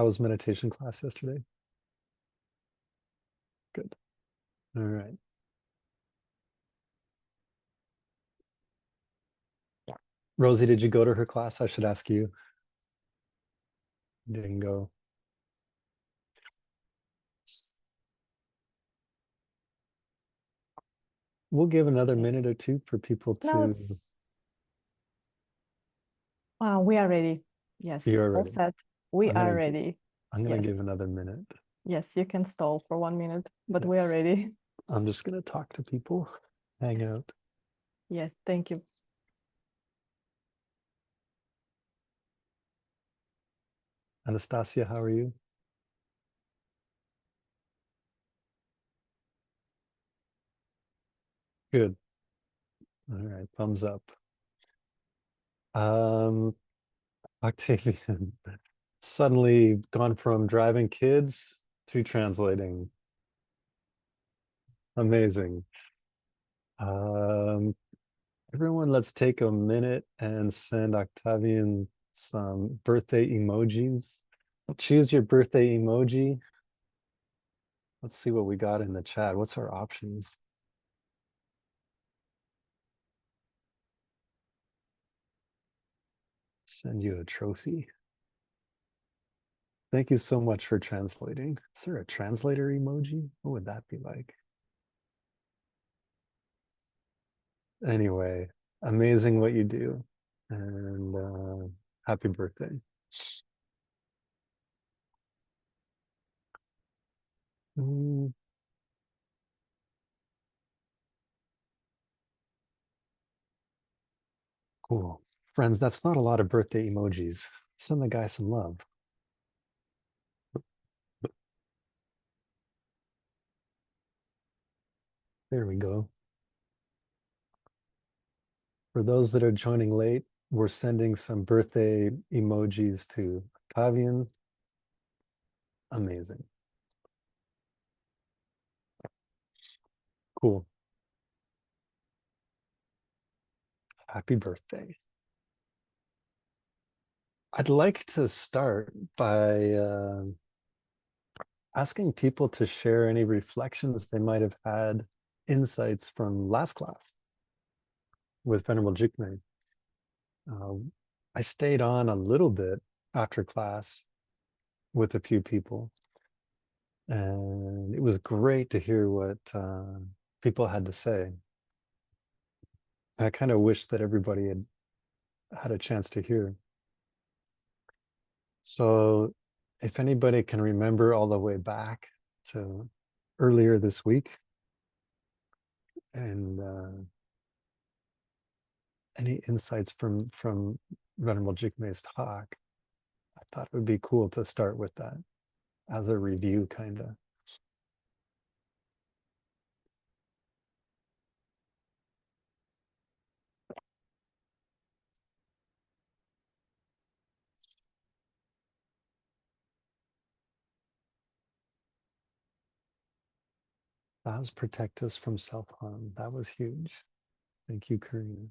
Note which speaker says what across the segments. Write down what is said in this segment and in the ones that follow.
Speaker 1: How was meditation class yesterday? Good. All right. Rosie, did you go to her class? I should ask you. You didn't go. We'll give another minute or two for people
Speaker 2: No,
Speaker 1: to.
Speaker 2: we are ready. Yes,
Speaker 1: You're
Speaker 2: all
Speaker 1: ready.
Speaker 2: set. We
Speaker 1: I'm
Speaker 2: are
Speaker 1: gonna.
Speaker 2: ready.
Speaker 1: I'm gonna
Speaker 2: Yes,
Speaker 1: give another minute.
Speaker 2: yes, you can stall for 1 minute, but we are
Speaker 1: Yes.
Speaker 2: ready.
Speaker 1: I'm just gonna talk to people, hang
Speaker 2: Yes,
Speaker 1: out.
Speaker 2: yes, thank you.
Speaker 1: Anastasia, how are you? Good. All right. Thumbs up. Um, Octavian, suddenly gone from driving kids to translating. Amazing. Um, Everyone, let's take a minute and send Octavian some birthday emojis. Choose your birthday emoji. Let's see what we got in the chat. What's our options? Send you a trophy. Thank you so much for translating. Is there a translator emoji? What would that be like? Anyway, amazing what you do. And happy birthday. Mm, cool. Friends, that's not a lot of birthday emojis. Send the guy some love. There we go. For those that are joining late, we're sending some birthday emojis to Octavian. Amazing. Cool. Happy birthday. I'd like to start by asking people to share any reflections they might have had, insights from last class with Venerable Jukmay. I stayed on a little bit after class with a few people, and it was great to hear what people had to say. I kind of wish that everybody had had a chance to hear. So if anybody can remember all the way back to earlier this week, and any insights from Venerable Jigme's talk, I thought it would be cool to start with that as a review, kind of. Vows protect us from self-harm. That was huge. Thank you, Karina.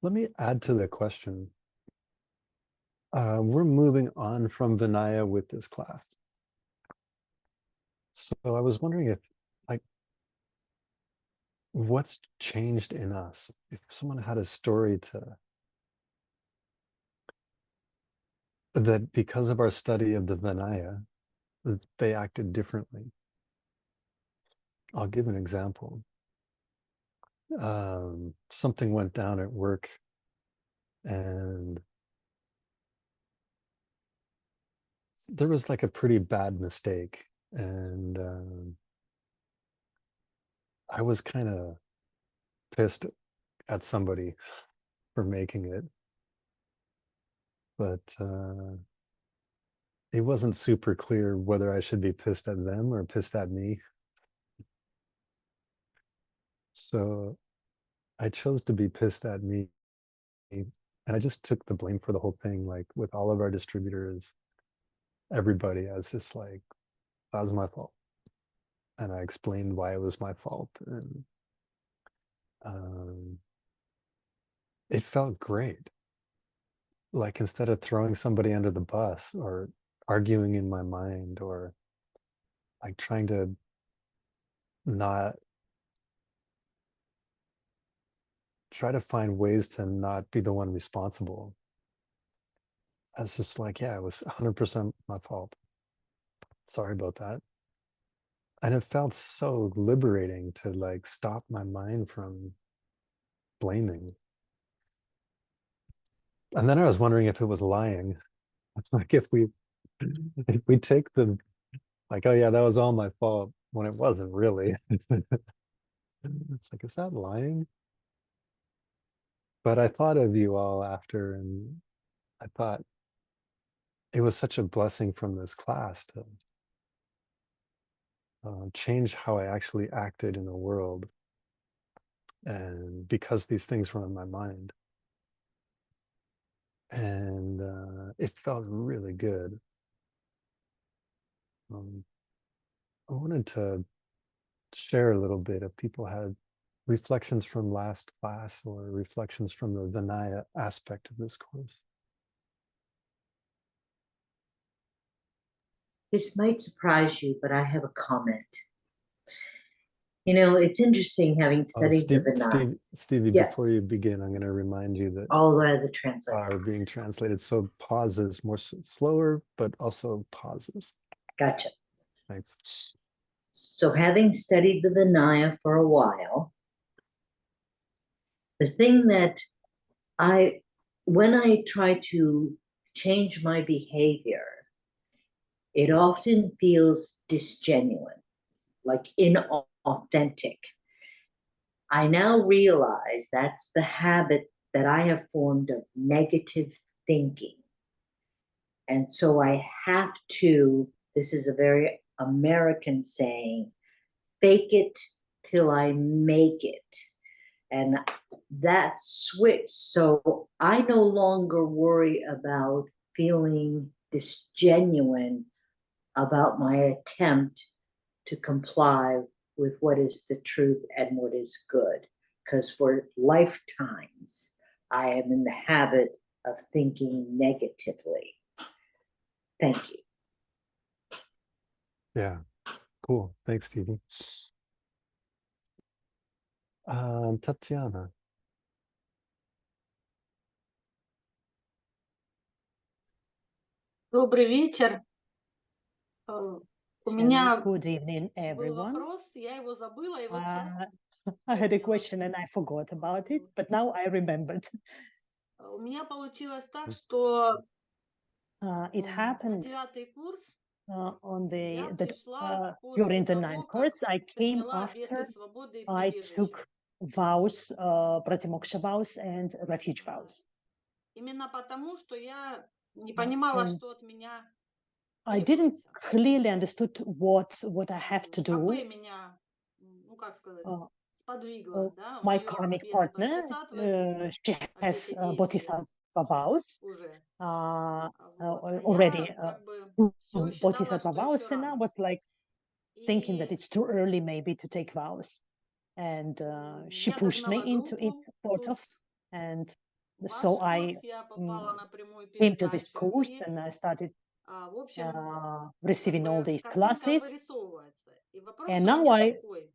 Speaker 1: Let me add to the question. We're moving on from Vinaya with this class. So I was wondering if, like, what's changed in us? If someone had a story to, that because of our study of the Vinaya, they acted differently. I'll give an example. Something went down at work, and there was like a pretty bad mistake, and I was kind of pissed at somebody for making it, but it wasn't super clear whether I should be pissed at them or pissed at me. So I chose to be pissed at me, and I just took the blame for the whole thing, like with all of our distributors, everybody. I was just like, that was my fault, and I explained why it was my fault. And um, it felt great. Like instead of throwing somebody under the bus or arguing in my mind or like trying to not try to find ways to not be the one responsible. I was just like, yeah, it was 100% my fault. Sorry about that. And it felt so liberating to like stop my mind from blaming. And then I was wondering if it was lying. Like if we take the like, oh yeah, that was all my fault when it wasn't really. It's like, is that lying? But I thought of you all after, and I thought it was such a blessing from this class to change how I actually acted in the world. And because these things were in my mind. And it felt really good. Um, I wanted to share a little bit if people had reflections from last class or reflections from the Vinaya aspect of this course.
Speaker 3: This might surprise you, but I have a comment. You know, it's interesting having studied the Vinaya.
Speaker 1: Stevie,
Speaker 3: Yeah.
Speaker 1: before you begin, I'm going to remind you that
Speaker 3: all the translation
Speaker 1: are being translated. So pauses more slower, but also pauses.
Speaker 3: Gotcha.
Speaker 1: Thanks.
Speaker 3: So having studied the Vinaya for a while, the thing that when I try to change my behavior, it often feels disgenuine, like inauthentic. I now realize that's the habit that I have formed of negative thinking. And so I have to, this is a very American saying, fake it till I make it. And that switch. So I no longer worry about feeling disgenuine about my attempt to comply with what is the truth and what is good. Because for lifetimes, I am in the habit of thinking negatively. Thank you.
Speaker 1: Yeah, cool. Thanks, Stevie. Tatiana.
Speaker 4: Добрый вечер. У меня
Speaker 5: Good evening,
Speaker 4: был
Speaker 5: everyone.
Speaker 4: вопрос, я его забыла, и вот сейчас
Speaker 5: I had a
Speaker 4: вспомнила.
Speaker 5: question and I forgot about it, but now I remembered.
Speaker 4: У меня получилось так, что
Speaker 5: It
Speaker 4: на
Speaker 5: happened
Speaker 4: 9-й курс
Speaker 5: on
Speaker 4: я
Speaker 5: that
Speaker 4: пришла
Speaker 5: during
Speaker 4: после
Speaker 5: the
Speaker 4: того,
Speaker 5: ninth
Speaker 4: как
Speaker 5: course, I came
Speaker 4: приняла обеты
Speaker 5: after
Speaker 4: свободы и
Speaker 5: I
Speaker 4: прибежища.
Speaker 5: took vows, pratimoksha vows and refuge vows.
Speaker 4: Именно потому, что я не понимала, что от меня
Speaker 5: I didn't
Speaker 4: требуется.
Speaker 5: clearly understood what I have to
Speaker 4: КП
Speaker 5: do.
Speaker 4: меня, ну как сказать, сподвигло, да,
Speaker 5: My
Speaker 4: мою
Speaker 5: karmic
Speaker 4: обету
Speaker 5: partner,
Speaker 4: бодхисаттвы,
Speaker 5: she has
Speaker 4: обеты действия
Speaker 5: bodhisattva vows
Speaker 4: уже.
Speaker 5: already.
Speaker 4: Я как бы все считала,
Speaker 5: Bodhisattva
Speaker 4: что еще
Speaker 5: vows, and I
Speaker 4: рано.
Speaker 5: was like thinking that
Speaker 4: И
Speaker 5: it's too early maybe to take vows. And she
Speaker 4: я
Speaker 5: pushed me
Speaker 4: догнала
Speaker 5: into it,
Speaker 4: группу.
Speaker 5: sort of.
Speaker 4: Тут
Speaker 5: And
Speaker 4: в
Speaker 5: so
Speaker 4: ваш
Speaker 5: I
Speaker 4: курс я попала на прямую
Speaker 5: came to this
Speaker 4: передачу.
Speaker 5: course
Speaker 4: И,
Speaker 5: and I started
Speaker 4: в общем, как
Speaker 5: receiving all
Speaker 4: бы
Speaker 5: these
Speaker 4: картинка
Speaker 5: classes.
Speaker 4: вырисовывается. И вопрос
Speaker 5: And
Speaker 4: у
Speaker 5: now
Speaker 4: меня
Speaker 5: I
Speaker 4: такой.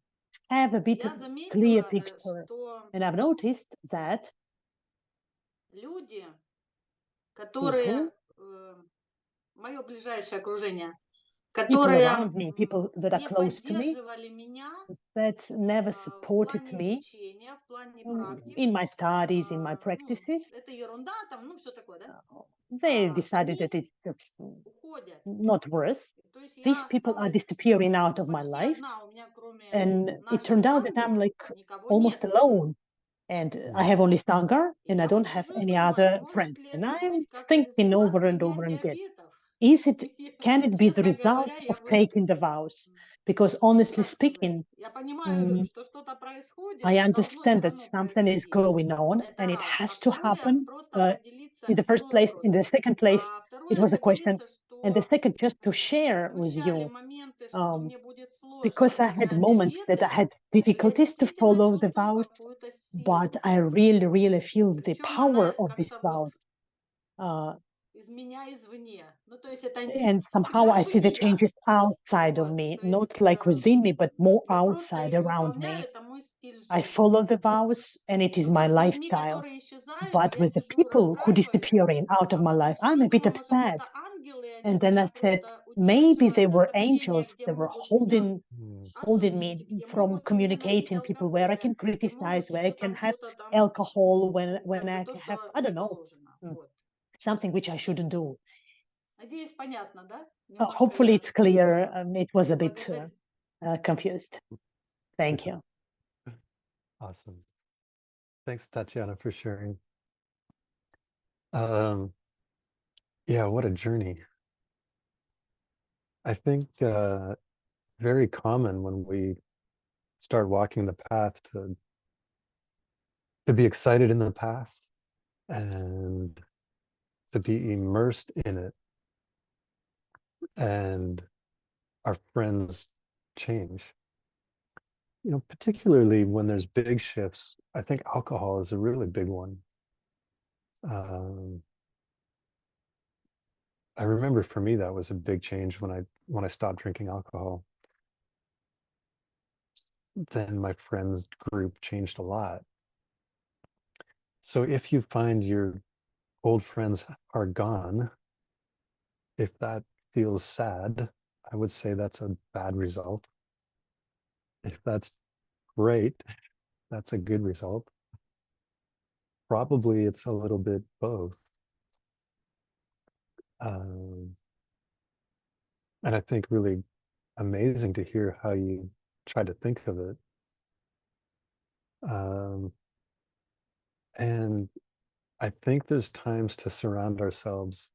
Speaker 5: have a bit
Speaker 4: Я
Speaker 5: clear
Speaker 4: заметила,
Speaker 5: picture.
Speaker 4: что
Speaker 5: And I've noticed that
Speaker 4: люди,
Speaker 5: people
Speaker 4: которые, мое ближайшее окружение,
Speaker 5: people
Speaker 4: которые
Speaker 5: around me, people that are
Speaker 4: не
Speaker 5: close to me,
Speaker 4: поддерживали меня
Speaker 5: that never
Speaker 4: в
Speaker 5: supported
Speaker 4: плане
Speaker 5: me
Speaker 4: изучения, в плане практик,
Speaker 5: in my studies, in my
Speaker 4: ну,
Speaker 5: practices,
Speaker 4: это ерунда, там, ну, все такое, да,
Speaker 5: they decided
Speaker 4: они
Speaker 5: that it's just
Speaker 4: уходят.
Speaker 5: not worth.
Speaker 4: То есть
Speaker 5: These
Speaker 4: я
Speaker 5: people are
Speaker 4: осталась
Speaker 5: disappearing out of my
Speaker 4: почти
Speaker 5: life.
Speaker 4: одна, у меня кроме
Speaker 5: And it
Speaker 4: нашей
Speaker 5: turned out that I'm
Speaker 4: санги
Speaker 5: like
Speaker 4: никого
Speaker 5: almost
Speaker 4: нет.
Speaker 5: alone. And I have only Sangha
Speaker 4: И
Speaker 5: and I
Speaker 4: я
Speaker 5: don't
Speaker 4: вот
Speaker 5: have
Speaker 4: сижу и
Speaker 5: any
Speaker 4: думаю,
Speaker 5: other
Speaker 4: может
Speaker 5: friends.
Speaker 4: ли
Speaker 5: And
Speaker 4: это
Speaker 5: I'm
Speaker 4: быть как
Speaker 5: thinking
Speaker 4: результат
Speaker 5: over and over
Speaker 4: принятия
Speaker 5: again,
Speaker 4: обетов?
Speaker 5: can it be the
Speaker 4: Честно
Speaker 5: result
Speaker 4: говоря, я
Speaker 5: of
Speaker 4: бы,
Speaker 5: taking the vows? Because honestly
Speaker 4: как сказать,
Speaker 5: speaking,
Speaker 4: я понимаю, что что-то происходит,
Speaker 5: I
Speaker 4: и должно все
Speaker 5: understand that
Speaker 4: равно
Speaker 5: something is
Speaker 4: происходить.
Speaker 5: going on
Speaker 4: Это
Speaker 5: and it
Speaker 4: раз. А
Speaker 5: has to
Speaker 4: второе,
Speaker 5: happen.
Speaker 4: просто поделиться,
Speaker 5: In the
Speaker 4: это был
Speaker 5: first place,
Speaker 4: вопрос.
Speaker 5: in the second place,
Speaker 4: А
Speaker 5: it
Speaker 4: второе,
Speaker 5: was a question,
Speaker 4: поделиться, что
Speaker 5: And the second, just to share with
Speaker 4: смущали
Speaker 5: you,
Speaker 4: моменты, что мне будет
Speaker 5: because
Speaker 4: сложно
Speaker 5: I had
Speaker 4: принять
Speaker 5: moments that I
Speaker 4: обеты,
Speaker 5: had
Speaker 4: я
Speaker 5: difficulties to
Speaker 4: действительно
Speaker 5: follow the
Speaker 4: чувствую
Speaker 5: vows,
Speaker 4: какую-то
Speaker 5: but
Speaker 4: силу.
Speaker 5: I really, really feel the
Speaker 4: Причем
Speaker 5: power
Speaker 4: она
Speaker 5: of these
Speaker 4: как-то
Speaker 5: vows.
Speaker 4: вот из меня извне. Ну, то есть это
Speaker 5: And somehow I
Speaker 4: как бы
Speaker 5: see the
Speaker 4: не я.
Speaker 5: changes outside of
Speaker 4: Вот,
Speaker 5: me,
Speaker 4: то
Speaker 5: not
Speaker 4: есть
Speaker 5: like within me, but more
Speaker 4: я просто
Speaker 5: outside
Speaker 4: их
Speaker 5: around
Speaker 4: выполняю,
Speaker 5: me.
Speaker 4: это мой стиль
Speaker 5: I
Speaker 4: жизни.
Speaker 5: follow the vows and it is
Speaker 4: Но
Speaker 5: my
Speaker 4: вот с людьми,
Speaker 5: lifestyle.
Speaker 4: которые исчезают,
Speaker 5: But
Speaker 4: я
Speaker 5: with the
Speaker 4: сижу,
Speaker 5: people who
Speaker 4: расстраиваюсь,
Speaker 5: disappearing out of my life, I'm
Speaker 4: и
Speaker 5: a bit
Speaker 4: думаю, может,
Speaker 5: upset.
Speaker 4: это ангелы, и они
Speaker 5: And then I
Speaker 4: меня
Speaker 5: said,
Speaker 4: просто
Speaker 5: maybe they
Speaker 4: удерживают от
Speaker 5: were
Speaker 4: общения,
Speaker 5: angels
Speaker 4: где
Speaker 5: that were
Speaker 4: могут меня
Speaker 5: holding me
Speaker 4: осудить, где
Speaker 5: from
Speaker 4: могут меня напить
Speaker 5: communicating people where I
Speaker 4: алкоголя,
Speaker 5: can
Speaker 4: где могут
Speaker 5: criticize, where I
Speaker 4: еще
Speaker 5: can
Speaker 4: там
Speaker 5: have
Speaker 4: что-то там,
Speaker 5: alcohol,
Speaker 4: ну,
Speaker 5: when
Speaker 4: как бы
Speaker 5: I
Speaker 4: то,
Speaker 5: have,
Speaker 4: что
Speaker 5: I don't
Speaker 4: не
Speaker 5: know,
Speaker 4: положено. Вот.
Speaker 5: something which I shouldn't do.
Speaker 4: Надеюсь, понятно, да? Немножко
Speaker 5: Hopefully it's
Speaker 4: я
Speaker 5: clear. It was a bit
Speaker 4: благодарю.
Speaker 5: confused. Thank you.
Speaker 1: Awesome. Thanks, Tatiana, for sharing. Yeah, what a journey. I think very common when we start walking the path to be excited in the path and to be immersed in it, and our friends change. You know, particularly when there's big shifts. I think alcohol is a really big one. I remember for me that was a big change when I stopped drinking alcohol. Then my friends group changed a lot. So if you find your old friends are gone, if that feels sad, I would say that's a bad result. If that's great, that's a good result. Probably it's a little bit both. And I think really amazing to hear how you try to think of it. And I think there's times to surround ourselves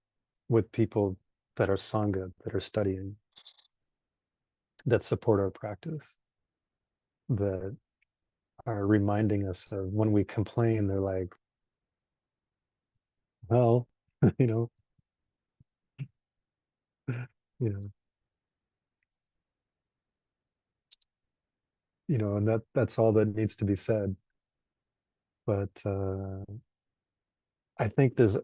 Speaker 1: with people that are Sangha, that are studying, that support our practice, that are reminding us of when we complain, they're like, well, you know, you know, and that's all that needs to be said. But I think there's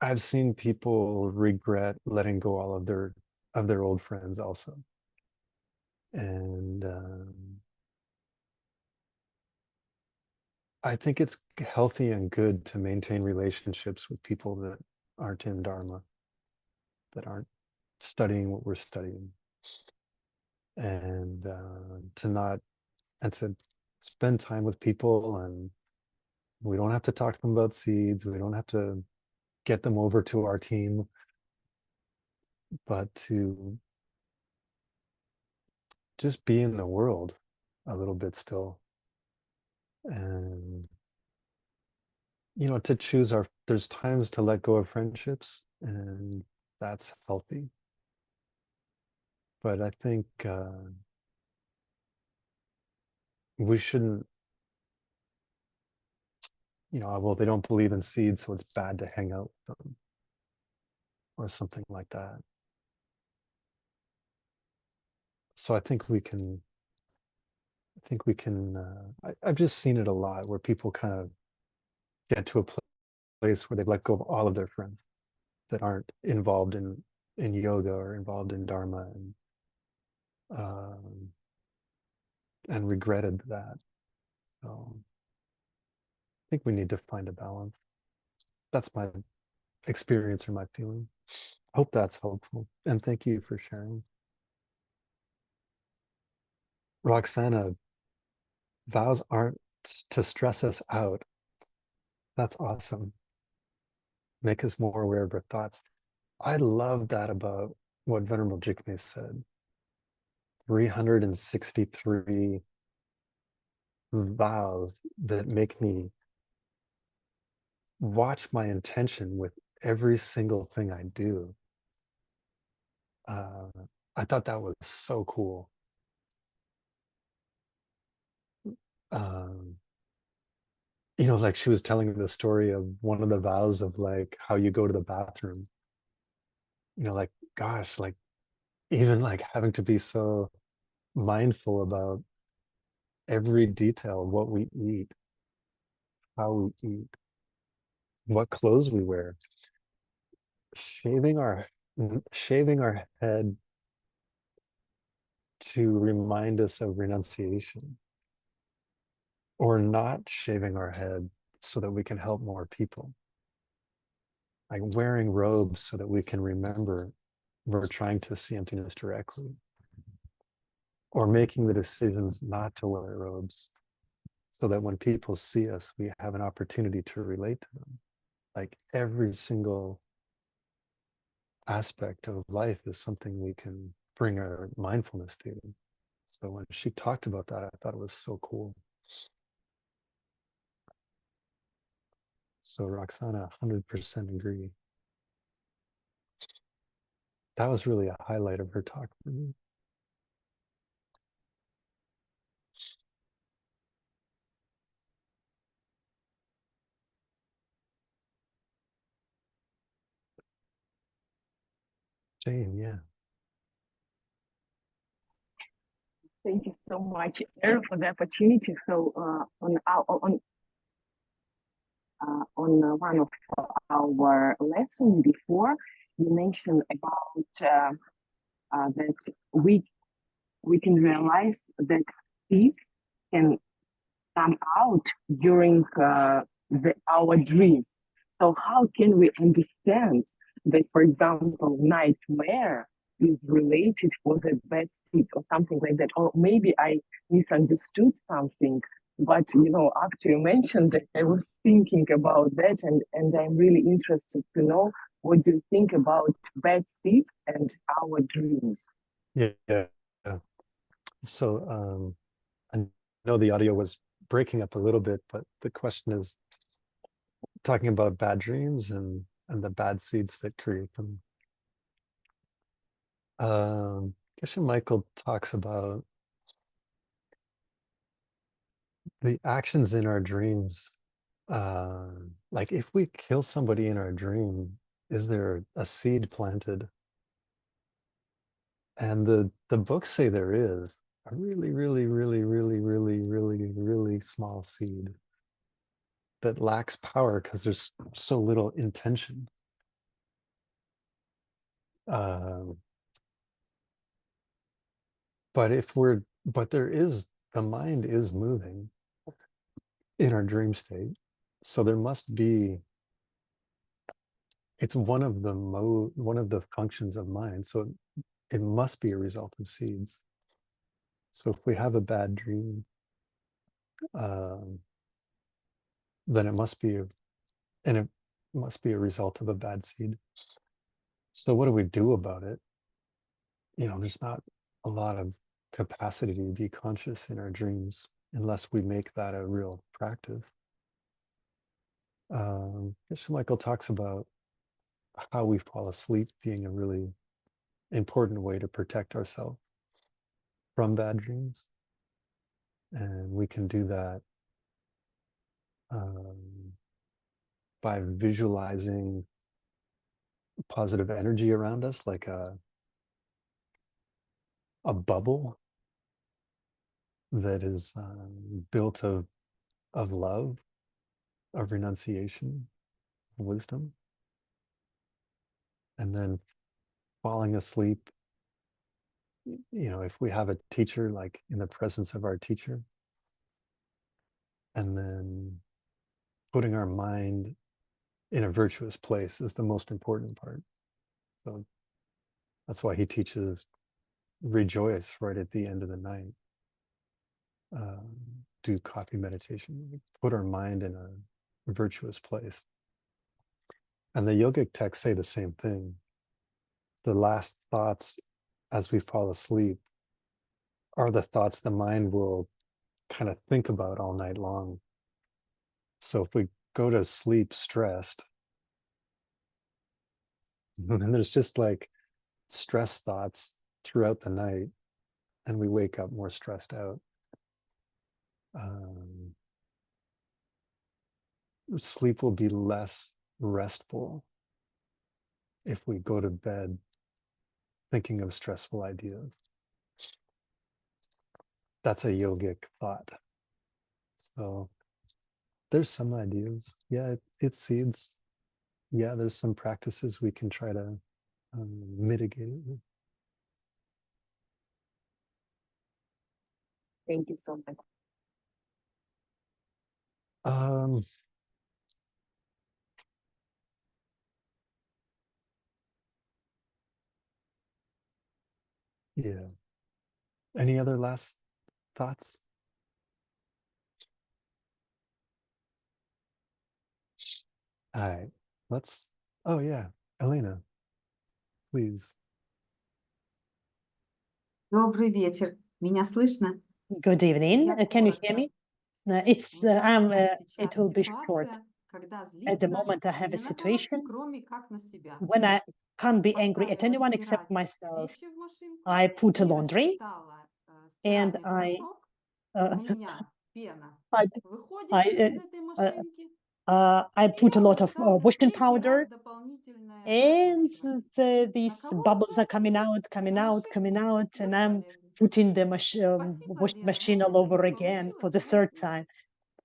Speaker 1: I've seen people regret letting go all of their old friends also. And I think it's healthy and good to maintain relationships with people that aren't in Dharma, that aren't studying what we're studying, and to spend time with people. And we don't have to talk to them about seeds. We don't have to get them over to our team, but to just be in the world a little bit still. And to choose there's times to let go of friendships, and that's healthy. But I think we shouldn't, well, they don't believe in seeds, so it's bad to hang out with them or something like that. So I think we can, I've just seen it a lot where people kind of get to a place where they let go of all of their friends that aren't involved in yoga or involved in Dharma, and regretted that. So I think we need to find a balance. That's my experience or my feeling. Hope that's helpful. And thank you for sharing. Roxana, vows aren't to stress us out. That's awesome. Make us more aware of our thoughts. I love that about what Venerable Jigme said. 363 vows that make me watch my intention with every single thing I do. I thought that was so cool. you know, like she was telling the story of one of the vows of like how you go to the bathroom. You know, like, gosh, like even like having to be so mindful about every detail of what we eat, how we eat, what clothes we wear, shaving our shaving our head to remind us of renunciation, or not shaving our head so that we can help more people, like wearing robes so that we can remember we're trying to see emptiness directly, or making the decisions not to wear robes so that when people see us, we have an opportunity to relate to them. Like every single aspect of life is something we can bring our mindfulness to. So when she talked about that, I thought it was so cool. So Roxana, 100% agree. That was really a highlight of her talk for me. Jane, yeah.
Speaker 6: Thank you so much, Earle, for the opportunity. So on one of our lessons before, you mentioned about that we can realize that seeds can come out during our dreams. So how can we understand that, for example, nightmare is related for the bad sleep or something like that? Or maybe I misunderstood something, but after you mentioned that, I was thinking about that, and I'm really interested to know what do you think about bad sleep and our dreams.
Speaker 1: Yeah. So I know the audio was breaking up a little bit, but the question is talking about bad dreams and the bad seeds that create them. Geshe Michael talks about the actions in our dreams. Like if we kill somebody in our dream, is there a seed planted? And the books say there is a really, really, really, really, really, really, really small seed that lacks power because there's so little intention. But there is, the mind is moving in our dream state. So there must be, it's one of the functions of mind. So it must be a result of seeds. So if we have a bad dream, then it must be, and it must be a result of a bad seed. So what do we do about it? There's not a lot of capacity to be conscious in our dreams unless we make that a real practice. Geshe Michael talks about how we fall asleep being a really important way to protect ourselves from bad dreams. And we can do that by visualizing positive energy around us, like a bubble that is built of love, of renunciation, wisdom. And then falling asleep, if we have a teacher, like in the presence of our teacher, and then putting our mind in a virtuous place is the most important part. So that's why he teaches rejoice right at the end of the night. Do coffee meditation, put our mind in a virtuous place. And the yogic texts say the same thing. The last thoughts as we fall asleep are the thoughts the mind will kind of think about all night long. So if we go to sleep stressed, and there's just like stress thoughts throughout the night, and we wake up more stressed out. sleep will be less restful if we go to bed thinking of stressful ideas. That's a yogic thought. So there's some ideas. Yeah, it seeds. Yeah, there's some practices we can try to mitigate it with.
Speaker 6: Thank you so much.
Speaker 1: Yeah. Any other last thoughts? All right. Let's. Oh yeah, Elena, please.
Speaker 7: Добрый вечер. Меня слышно?
Speaker 5: Good evening.
Speaker 7: Я
Speaker 5: Can you hear
Speaker 7: коротко.
Speaker 5: me?
Speaker 7: У меня
Speaker 5: It
Speaker 7: сейчас
Speaker 5: will be short.
Speaker 7: ситуация, когда
Speaker 5: At the
Speaker 7: злиться
Speaker 5: moment, I have
Speaker 7: ни
Speaker 5: a
Speaker 7: на кого,
Speaker 5: situation
Speaker 7: кроме как на себя.
Speaker 5: when I can't be angry at
Speaker 7: Поставила
Speaker 5: anyone except
Speaker 7: стирать
Speaker 5: myself.
Speaker 7: вещи в машинку,
Speaker 5: I put a
Speaker 7: не
Speaker 5: laundry
Speaker 7: рассчитала
Speaker 5: and
Speaker 7: стиральный
Speaker 5: I
Speaker 7: порошок.
Speaker 5: uh,
Speaker 7: У меня пена
Speaker 5: I
Speaker 7: выходит
Speaker 5: I
Speaker 7: из этой машинки.
Speaker 5: I
Speaker 7: И
Speaker 5: put a
Speaker 7: я
Speaker 5: lot
Speaker 7: уже
Speaker 5: of
Speaker 7: ставлю в
Speaker 5: washing
Speaker 7: третий раз
Speaker 5: powder,
Speaker 7: дополнительное
Speaker 5: and
Speaker 7: прокручивание.
Speaker 5: these
Speaker 7: На кого
Speaker 5: bubbles are
Speaker 7: ругаться?
Speaker 5: coming out,
Speaker 7: На машинку?
Speaker 5: and I'm
Speaker 7: Бесполезно.
Speaker 5: putting the
Speaker 7: Спасибо,
Speaker 5: wash
Speaker 7: Лена.
Speaker 5: machine
Speaker 7: Ну,
Speaker 5: all
Speaker 7: это
Speaker 5: over
Speaker 7: не
Speaker 5: again for
Speaker 7: получилось,
Speaker 5: the
Speaker 7: но
Speaker 5: third time.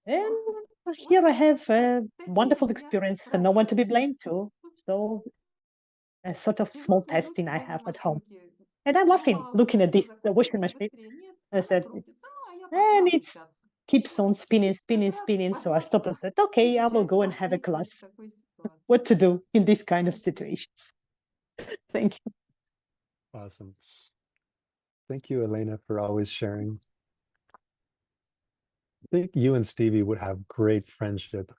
Speaker 5: And
Speaker 7: вот
Speaker 5: here I have a
Speaker 7: такие
Speaker 5: wonderful
Speaker 7: у меня
Speaker 5: experience and no one to be
Speaker 7: проблемы.
Speaker 5: blamed to. So a sort of
Speaker 7: Сижу,
Speaker 5: small
Speaker 7: смеюсь
Speaker 5: testing I
Speaker 7: возле
Speaker 5: have at home.
Speaker 7: машинки.
Speaker 5: And I'm laughing,
Speaker 7: Думала,
Speaker 5: looking
Speaker 7: уже
Speaker 5: at
Speaker 7: все
Speaker 5: this the washing
Speaker 7: закончится
Speaker 5: machine.
Speaker 7: быстрее. Нет,
Speaker 5: I
Speaker 7: она
Speaker 5: said,
Speaker 7: крутится. Ну, а я
Speaker 5: and
Speaker 7: пошла
Speaker 5: it
Speaker 7: обучаться.
Speaker 5: keeps on spinning,
Speaker 7: Как
Speaker 5: spinning,
Speaker 7: раз
Speaker 5: spinning. So I
Speaker 7: пошла
Speaker 5: stopped and said, okay, I will
Speaker 7: изучать,
Speaker 5: go and
Speaker 7: как
Speaker 5: have a class.
Speaker 7: действовать в такой ситуации.
Speaker 5: What to do in this kind of
Speaker 7: Спасибо.
Speaker 5: situations. Thank you.
Speaker 1: Awesome. Thank you, Elena, for always sharing. I think you and Stevie would have great friendship.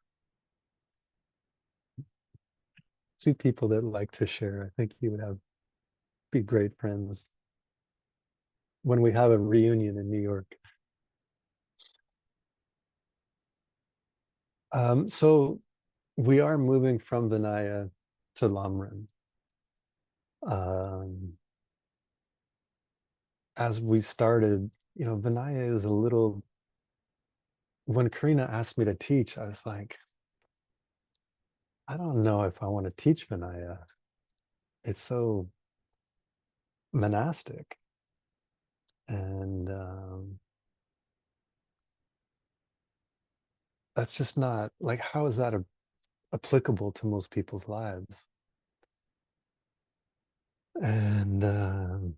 Speaker 1: Two people that like to share. I think you would be great friends when we have a reunion in New York. So we are moving from Vinaya to Lamrim. As we started, Vinaya is a little, when Karina asked me to teach, I was like, I don't know if I want to teach Vinaya. It's so monastic. And that's just not, like, how is that applicable to most people's lives? And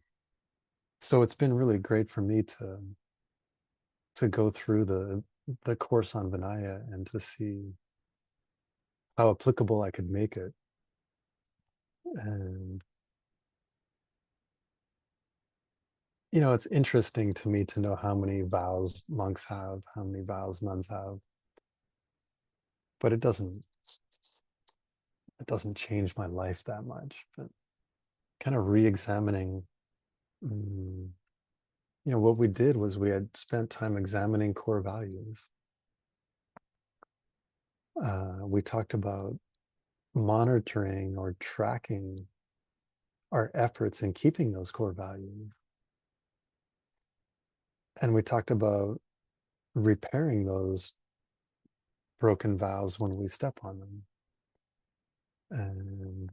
Speaker 1: so it's been really great for me to go through the course on Vinaya and to see how applicable I could make it. And it's interesting to me to know how many vows monks have, how many vows nuns have, but it doesn't change my life that much. But kind of re-examining, what we did was we had spent time examining core values. We talked about monitoring or tracking our efforts in keeping those core values. And we talked about repairing those broken vows when we step on them. And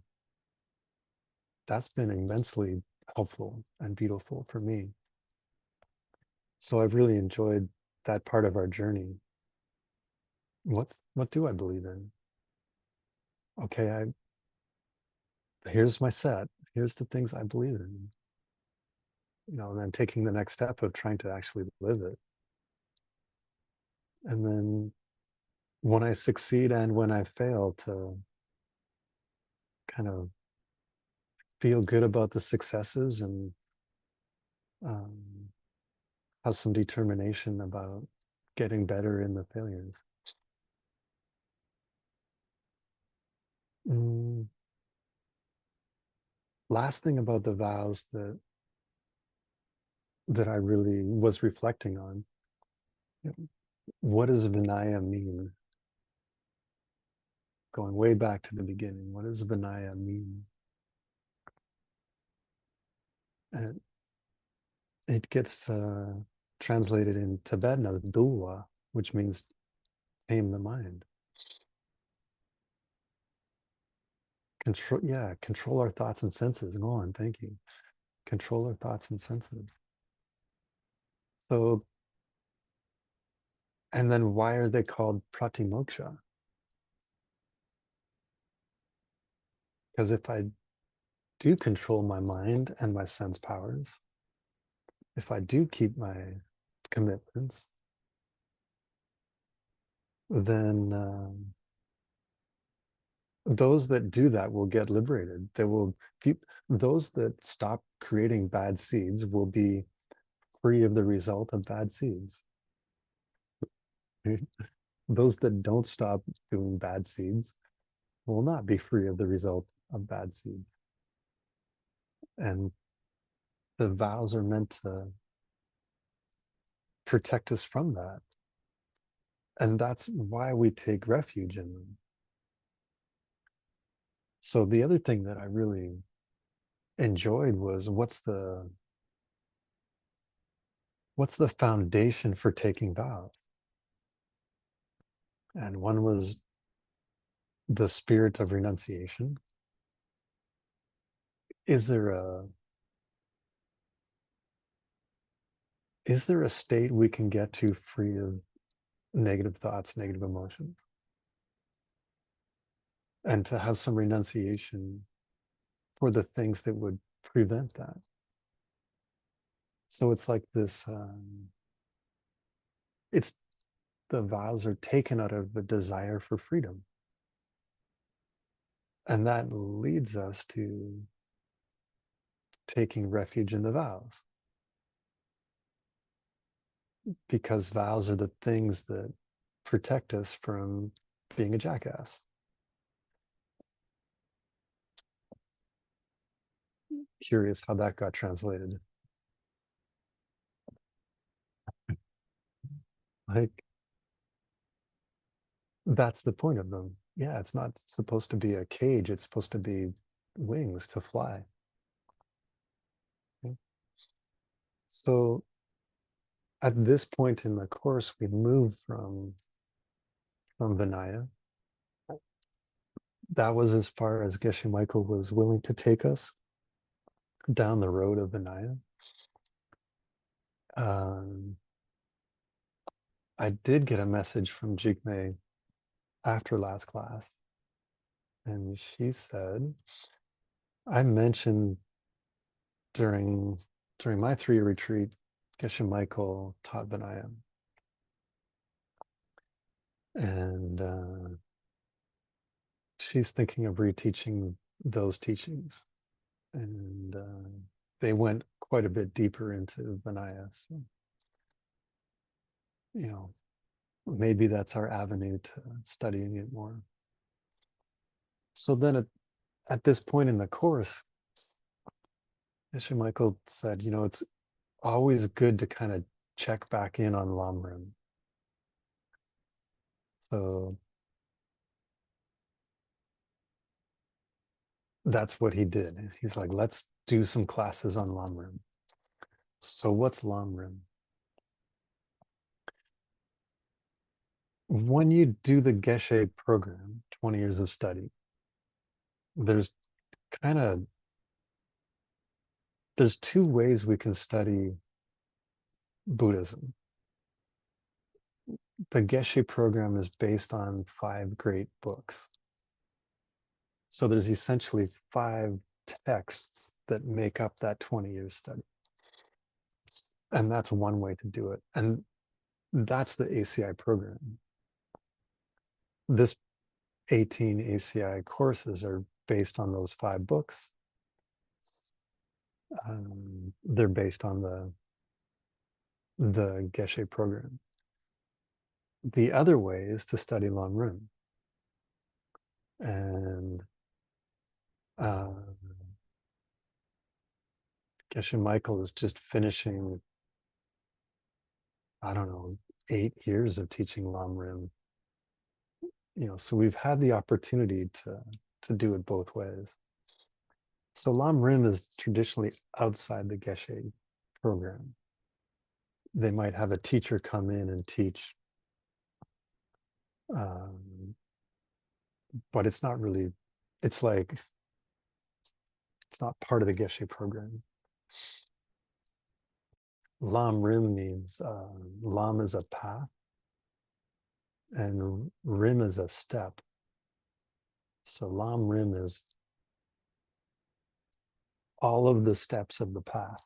Speaker 1: that's been immensely helpful and beautiful for me. So I've really enjoyed that part of our journey. What do I believe in? Okay, here's my set. Here's the things I believe in. And then taking the next step of trying to actually live it. And then when I succeed and when I fail, to kind of feel good about the successes and have some determination about getting better in the failures. Last thing about the vows that I really was reflecting on. What does Vinaya mean? Going way back to the beginning, what does Vinaya mean? And it gets translated in Tibetan as Dua, which means tame the mind. control our thoughts and senses. Go on, thank you. Control our thoughts and senses. So, and then why are they called pratimoksha? Because if I do control my mind and my sense powers, if I do keep my commitments, then those that do that will get liberated. They will, those that stop creating bad seeds will be free of the result of bad seeds. Those that don't stop doing bad seeds will not be free of the result of bad seeds. And the vows are meant to protect us from that. And that's why we take refuge in them. So the other thing that I really enjoyed was what's the foundation for taking vows? And one was the spirit of renunciation. Is there a state we can get to free of negative thoughts, negative emotions? And to have some renunciation for the things that would prevent that. So it's like this, it's the vows are taken out of the desire for freedom. And that leads us to taking refuge in the vows. Because vows are the things that protect us from being a jackass. Curious how that got translated. Like, that's the point of them. Yeah, it's not supposed to be a cage. It's supposed to be wings to fly. Okay. So at this point in the course, we move from Vinaya. That was as far as Geshe Michael was willing to take us down the road of Vinaya. I did get a message from Jigme after last class, and she said, I mentioned during my 3-year retreat, Geshe Michael taught Vinaya. And she's thinking of reteaching those teachings. And they went quite a bit deeper into Vinaya. So, you know, maybe that's our avenue to studying it more. So then at this point in the course, Geshe Michael said, you know, it's always good to kind of check back in on Lamrim. So that's what he did. He's like, let's do some classes on Lamrim. So what's Lamrim? When you do the Geshe program, 20 years of study, there's 2 ways we can study Buddhism. The Geshe program is based on 5 great books. So there's essentially 5 texts that make up that 20-year study. And that's one way to do it. And that's the ACI program. This 18 ACI courses are based on those 5 books. They're based on the Geshe program. The other way is to study Lamrim. And Geshe Michael is just finishing, I don't know, 8 years of teaching Lamrim. You know, so we've had the opportunity to do it both ways. So Lamrim is traditionally outside the Geshe program. They might have a teacher come in and teach, but it's not really, it's like It's not part of the Geshe program. Lam Rim means Lam is a path and Rim is a step. So Lam Rim is all of the steps of the path.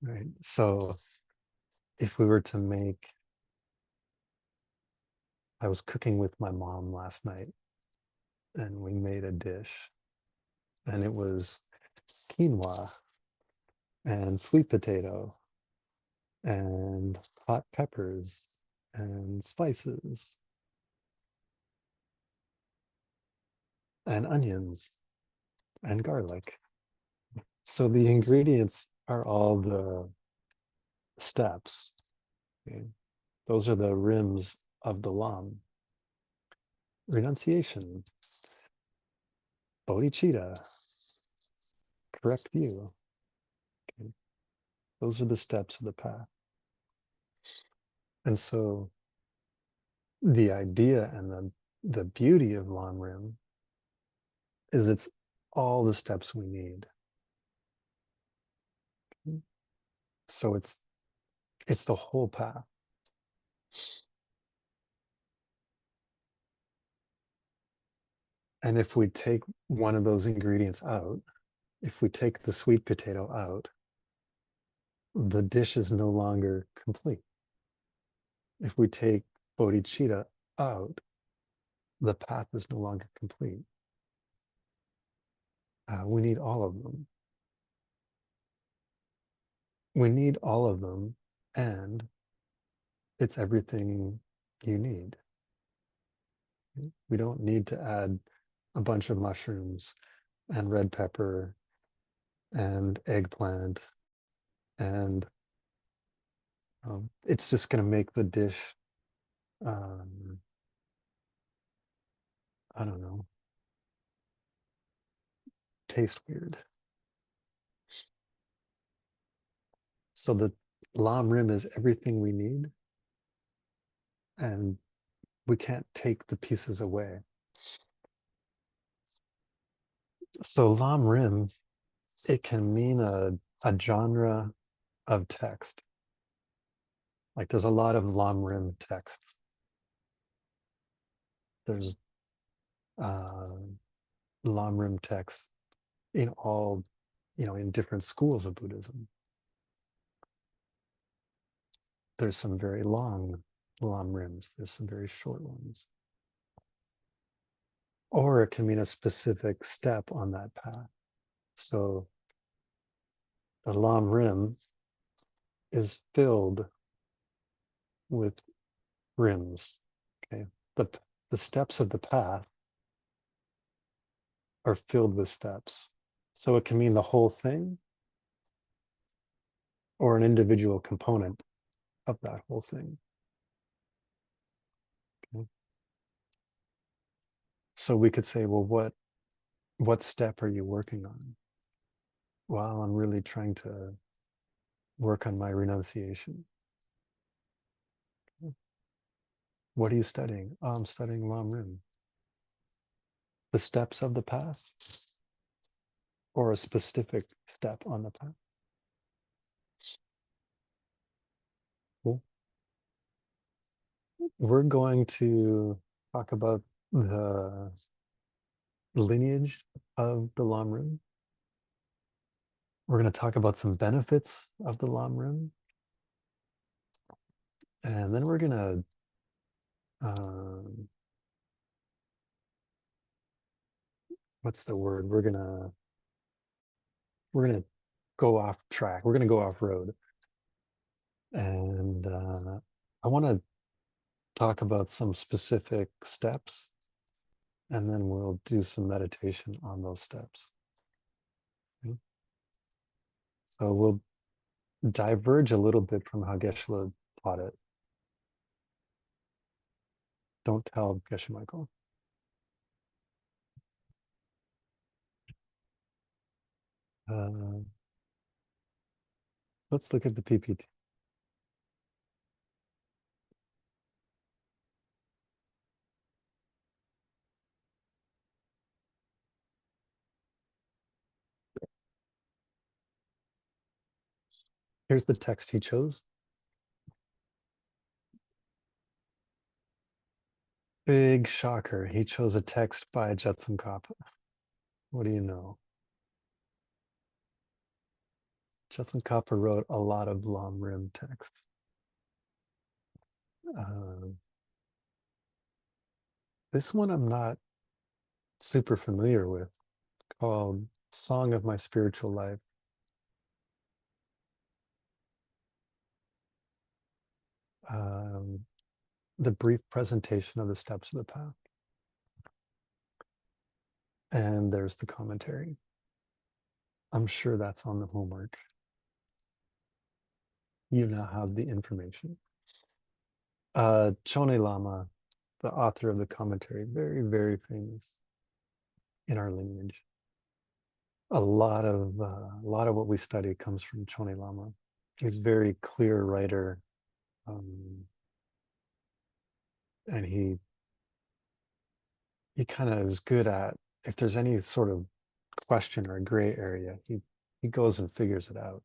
Speaker 1: Right. So if we were to make, I was cooking with my mom last night and we made a dish and it was quinoa and sweet potato and hot peppers and spices and onions and garlic. So the ingredients are all the steps. Okay? Those are the rims of the Lam. Renunciation, bodhicitta, correct view. Okay? Those are the steps of the path. And so the idea and the beauty of Lam Rim is it's all the steps we need. So it's the whole path. And if we take one of those ingredients out, if we take the sweet potato out, the dish is no longer complete. If we take bodhicitta out, the path is no longer complete. We need all of them. We need all of them, and it's everything you need. We don't need to add a bunch of mushrooms and red pepper and eggplant, and it's just going to make the dish, I don't know, taste weird. So the Lam Rim is everything we need, and we can't take the pieces away. So Lam Rim, it can mean a genre of text. Like there's a lot of Lam Rim texts. There's Lam Rim texts in all, in different schools of Buddhism. There's some very long Lam Rims. There's some very short ones. Or it can mean a specific step on that path. So the Lam Rim is filled with rims. Okay, the steps of the path are filled with steps. So it can mean the whole thing or an individual component of that whole thing. Okay. So we could say, well, what step are you working on? Well, I'm really trying to work on my renunciation. Okay. What are you studying? Oh, I'm studying Lam Rim. The steps of the path or a specific step on the path? Cool. We're going to talk about the lineage of the Lam Rim. We're going to talk about some benefits of the Lam Rim. And then we're going to what's the word? We're gonna go off track. We're gonna go off road. And I want to talk about some specific steps, and then we'll do some meditation on those steps. Okay? So we'll diverge a little bit from how Geshe taught it. Don't tell Geshe Michael. Let's look at the PPT. Here's the text he chose. Big shocker. He chose a text by Jetsun Kappa. What do you know? Jetsun Kappa wrote a lot of Lam Rim texts. This one I'm not super familiar with, called Song of My Spiritual Life. The brief presentation of the steps of the path. And there's the commentary. I'm sure that's on the homework. You now have the information. Chone Lama, the author of the commentary, very, very famous in our lineage. A lot of what we study comes from Chone Lama. He's a very clear writer, and he kind of is good at, if there's any sort of question or a gray area, he goes and figures it out.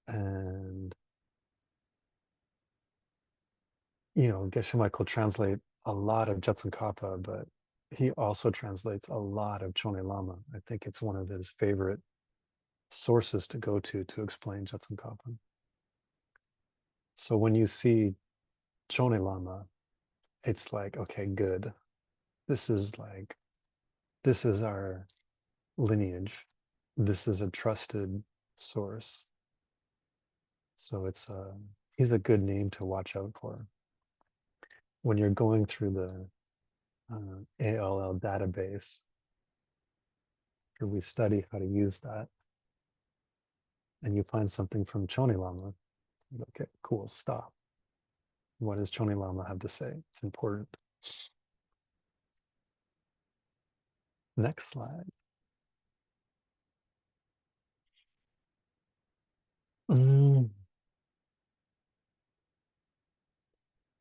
Speaker 1: And Geshe Michael translate a lot of Jetsun Kappa, but he also translates a lot of Chone Lama. I think it's one of his favorite sources to go to explain Jetsun Kappa. So when you see Chone Lama, it's like, okay, good. This is our lineage. This is a trusted source. So he's a good name to watch out for. When you're going through the ALL database, or we study how to use that, and you find something from Chone Lama, okay, cool, stop. What does Chone Lama have to say? It's important. Next slide.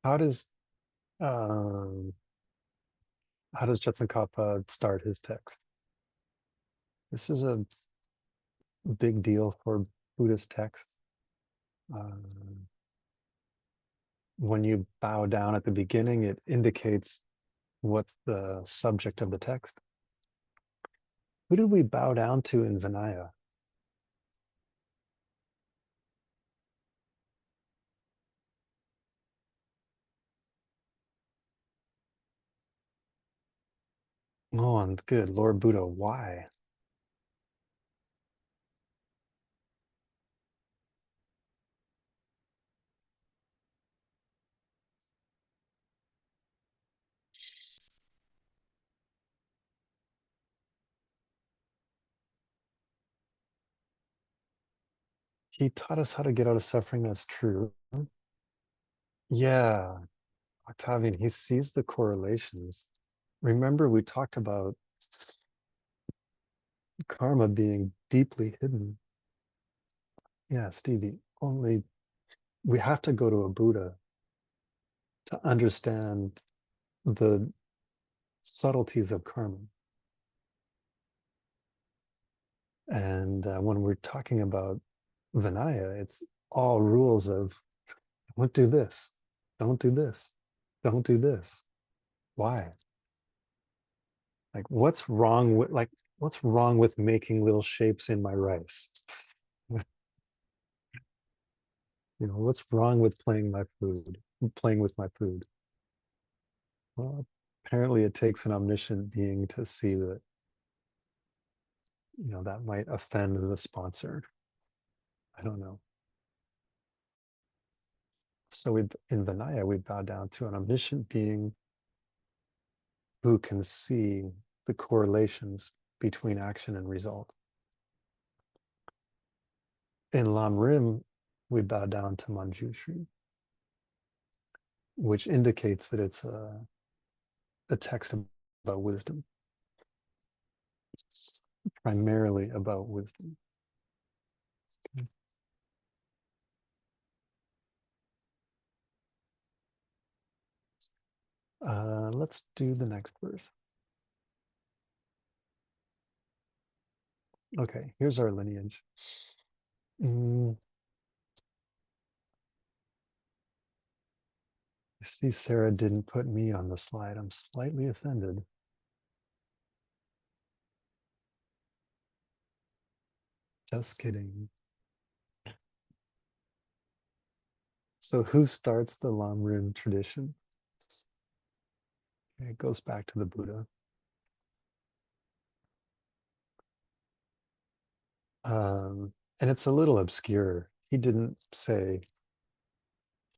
Speaker 1: How does Jetsun Kappa start his text? This is a big deal for Buddhist texts. When you bow down at the beginning, it indicates what's the subject of the text. Who did we bow down to in Vinaya? Oh, and good, Lord Buddha. Why? He taught us how to get out of suffering. That's true. Yeah, Octavian, he sees the correlations. Remember, we talked about karma being deeply hidden. Yeah, Stevie, only we have to go to a Buddha to understand the subtleties of karma. And when we're talking about Vinaya, it's all rules of don't do this, don't do this, don't do this. Why? Like, what's wrong with making little shapes in my rice? What's wrong with playing with my food? Well, apparently it takes an omniscient being to see that, that might offend the sponsor. I don't know. So in Vinaya, we bow down to an omniscient being who can see the correlations between action and result. In Lam Rim, we bow down to Manjushri, which indicates that it's a text about wisdom, primarily about wisdom. Okay. Let's do the next verse. Okay, here's our lineage. Mm, I see Sarah didn't put me on the slide. I'm slightly offended. Just kidding. So who starts the Lamrim tradition? Okay, it goes back to the Buddha. And it's a little obscure. He didn't say,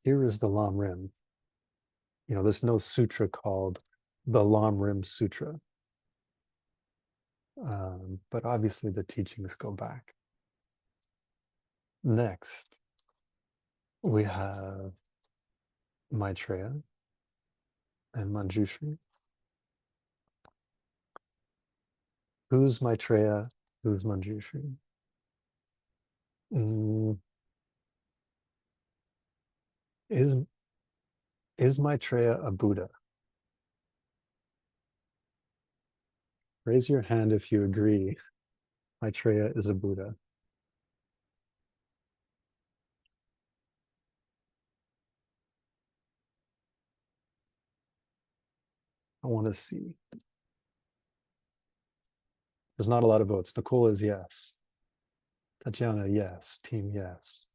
Speaker 1: here is the Lamrim. You know, there's no sutra called the Lamrim Sutra. But obviously the teachings go back. Next, we have Maitreya and Manjushri. Who's Maitreya? Who's Manjushri? Mm, is Maitreya a Buddha? Raise your hand if you agree Maitreya is a Buddha. I want to see. There's not a lot of votes. Nicole is yes. Tatiana, yes. Team, yes.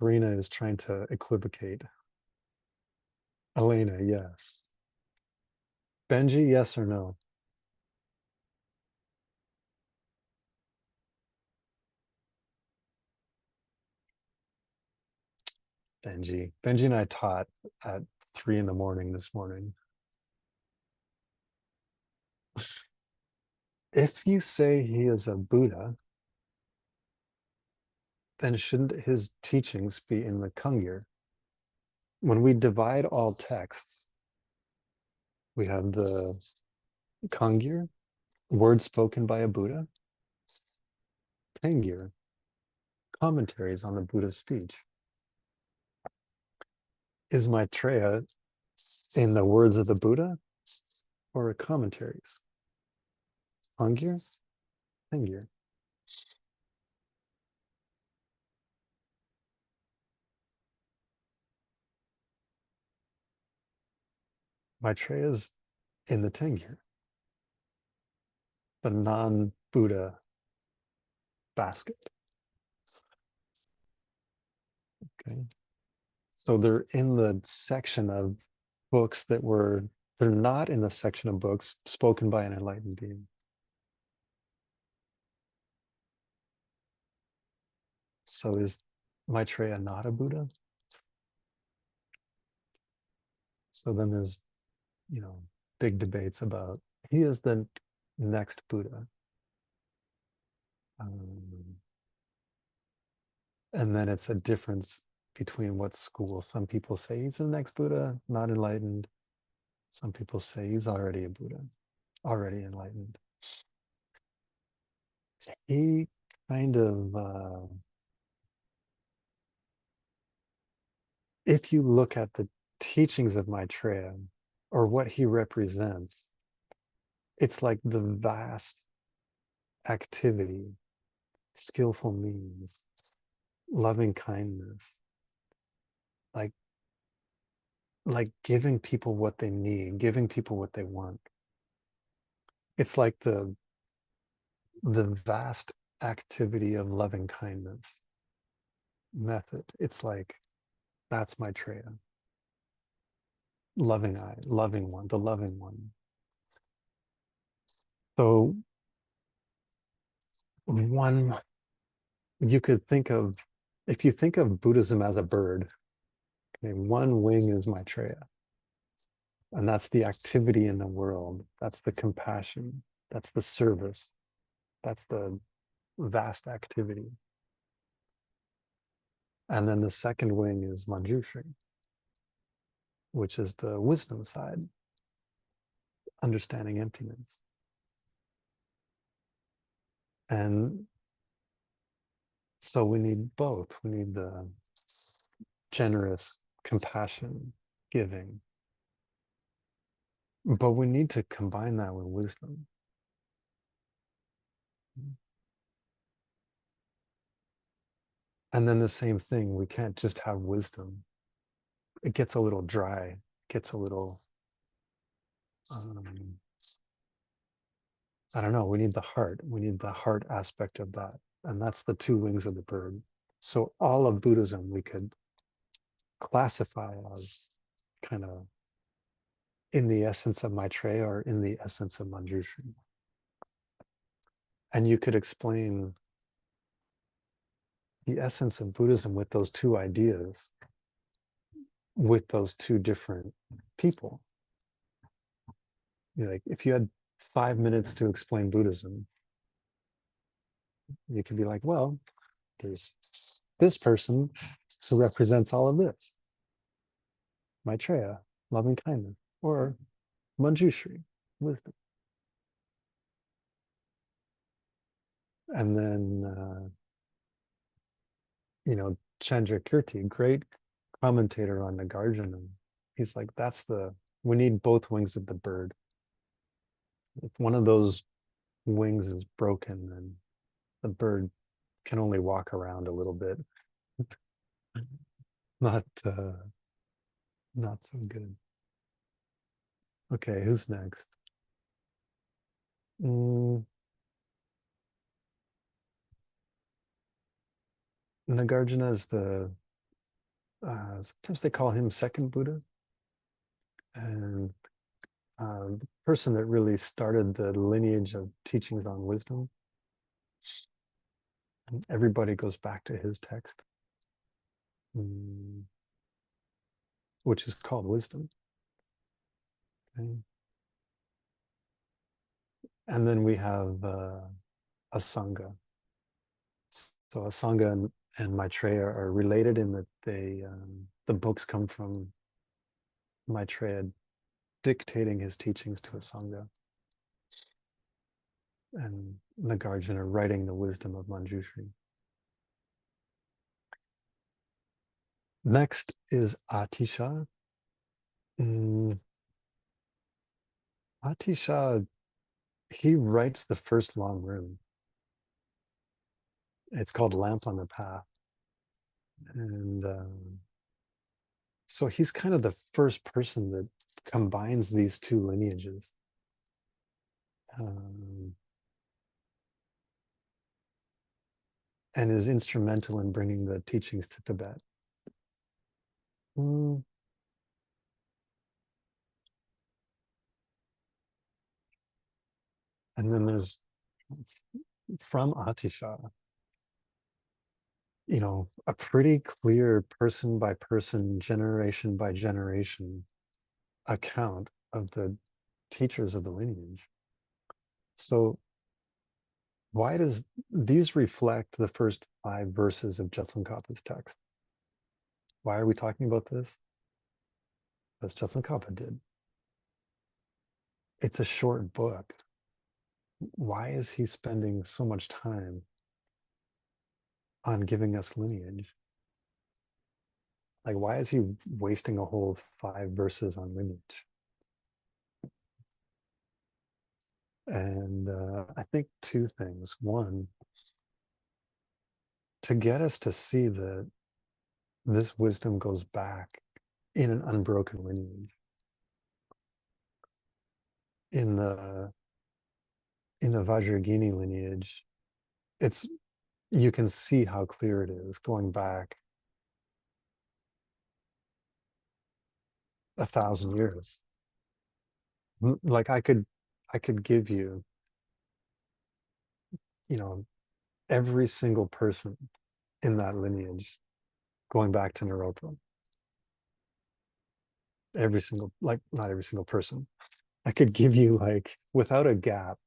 Speaker 1: Marina is trying to equivocate. Elena, yes. Benji, yes or no? Benji. Benji and I taught at 3 in the morning this morning. If you say he is a Buddha, then shouldn't his teachings be in the Kangir? When we divide all texts, we have the Kangir, words spoken by a Buddha, Tengir, commentaries on the Buddha's speech. Is Maitreya in the words of the Buddha or commentaries? Kangir, Tengir. Maitreya's in the Tengir, the non-Buddha basket. Okay. So they're in the section of books they're not in the section of books spoken by an enlightened being. So is Maitreya not a Buddha? So then there's, big debates about he is the next Buddha. And then it's a difference between what school. Some people say he's the next Buddha, not enlightened. Some people say he's already a Buddha, already enlightened. He kind of, if you look at the teachings of Maitreya or what he represents, it's like the vast activity, skillful means, loving kindness, like giving people what they need, giving people what they want. It's like the vast activity of loving kindness method. It's like, that's Maitreya. Loving eye, loving one, the loving one. So you could think of, if you think of Buddhism as a bird, okay, one wing is Maitreya. And that's the activity in the world. That's the compassion. That's the service. That's the vast activity. And then the second wing is Manjushri, which is the wisdom side, understanding emptiness. And so we need both. We need the generous compassion, giving, but we need to combine that with wisdom. And then the same thing, we can't just have wisdom. It gets a little dry, gets a little, I don't know, we need the heart. We need the heart aspect of that. And that's the two wings of the bird. So all of Buddhism we could classify as kind of in the essence of Maitreya or in the essence of Manjushri. And you could explain the essence of Buddhism with those two ideas, with those two different people. Like if you had 5 minutes to explain Buddhism, you could be like, well, there's this person who represents all of this. Maitreya, loving kindness, or Manjushri, wisdom. And then, Chandrakirti, great commentator on Nagarjuna. He's like, we need both wings of the bird. If one of those wings is broken, then the bird can only walk around a little bit. Not so good. Okay, who's next? Nagarjuna is sometimes they call him second Buddha. And the person that really started the lineage of teachings on wisdom. And everybody goes back to his text, which is called Wisdom. Okay. And then we have a Sangha. So a Sangha and Maitreya are related in that the books come from Maitreya dictating his teachings to a Sangha. And Nagarjuna writing the wisdom of Manjushri. Next is Atisha. Atisha, he writes the first long rune. It's called Lamp on the Path. And so he's kind of the first person that combines these two lineages. And is instrumental in bringing the teachings to Tibet. And then there's, from Atisha, a pretty clear person by person, generation by generation account of the teachers of the lineage. So why does these reflect the first 5 verses of Jetsunkapa's text? Why are we talking about this? Because Jetsunkapa did. It's a short book. Why is he spending so much time on giving us lineage? Like, why is he wasting a whole 5 verses on lineage? And I think 2 things. One, to get us to see that this wisdom goes back in an unbroken lineage. In the Vajrayagini lineage, you can see how clear it is going back 1,000 years. Like I could give you, every single person in that lineage going back to Naropa. Not every single person. I could give you, without a gap,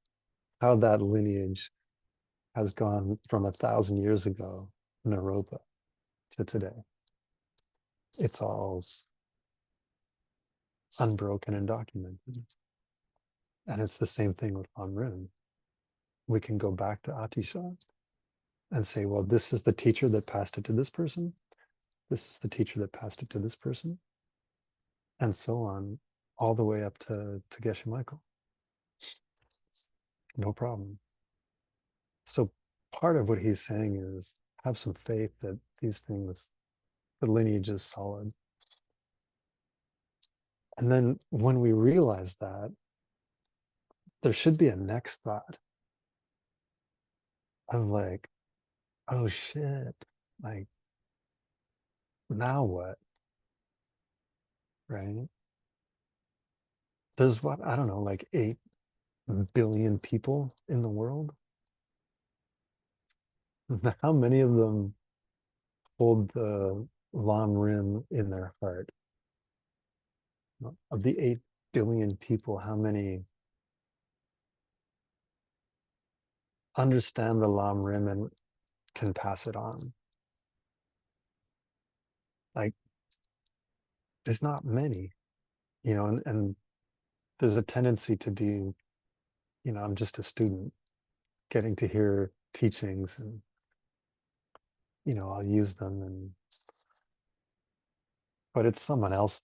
Speaker 1: how that lineage has gone from 1,000 years ago, Naropa, to today. It's all unbroken and documented. And it's the same thing with Amrin. We can go back to Atisha and say, well, this is the teacher that passed it to this person. This is the teacher that passed it to this person. And so on, all the way up to Geshe Michael. No problem. So part of what he's saying is have some faith that these things, the lineage is solid. And then when we realize that, there should be a next thought of like, oh shit, like, now what? Right? There's what, I don't know, like 8 billion people in the world. How many of them hold the Lam Rim in their heart? Of the 8 billion people, how many understand the Lam Rim and can pass it on? Like, there's not many, you know, and there's a tendency to be, you know, I'm just a student getting to hear teachings and, you know, I'll use them and, but it's someone else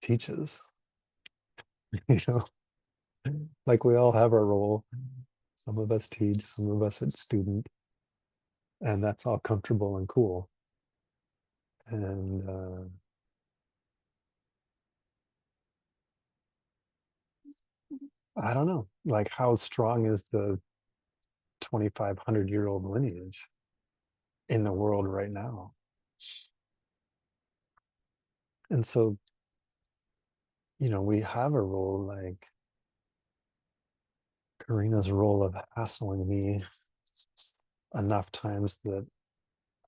Speaker 1: teaches, you know, like we all have our role. Some of us teach, some of us are student, and that's all comfortable and cool. And I don't know, like how strong is the 2,500-year-old lineage in the world right now? And so, you know, we have a role, like Karina's role of hassling me enough times that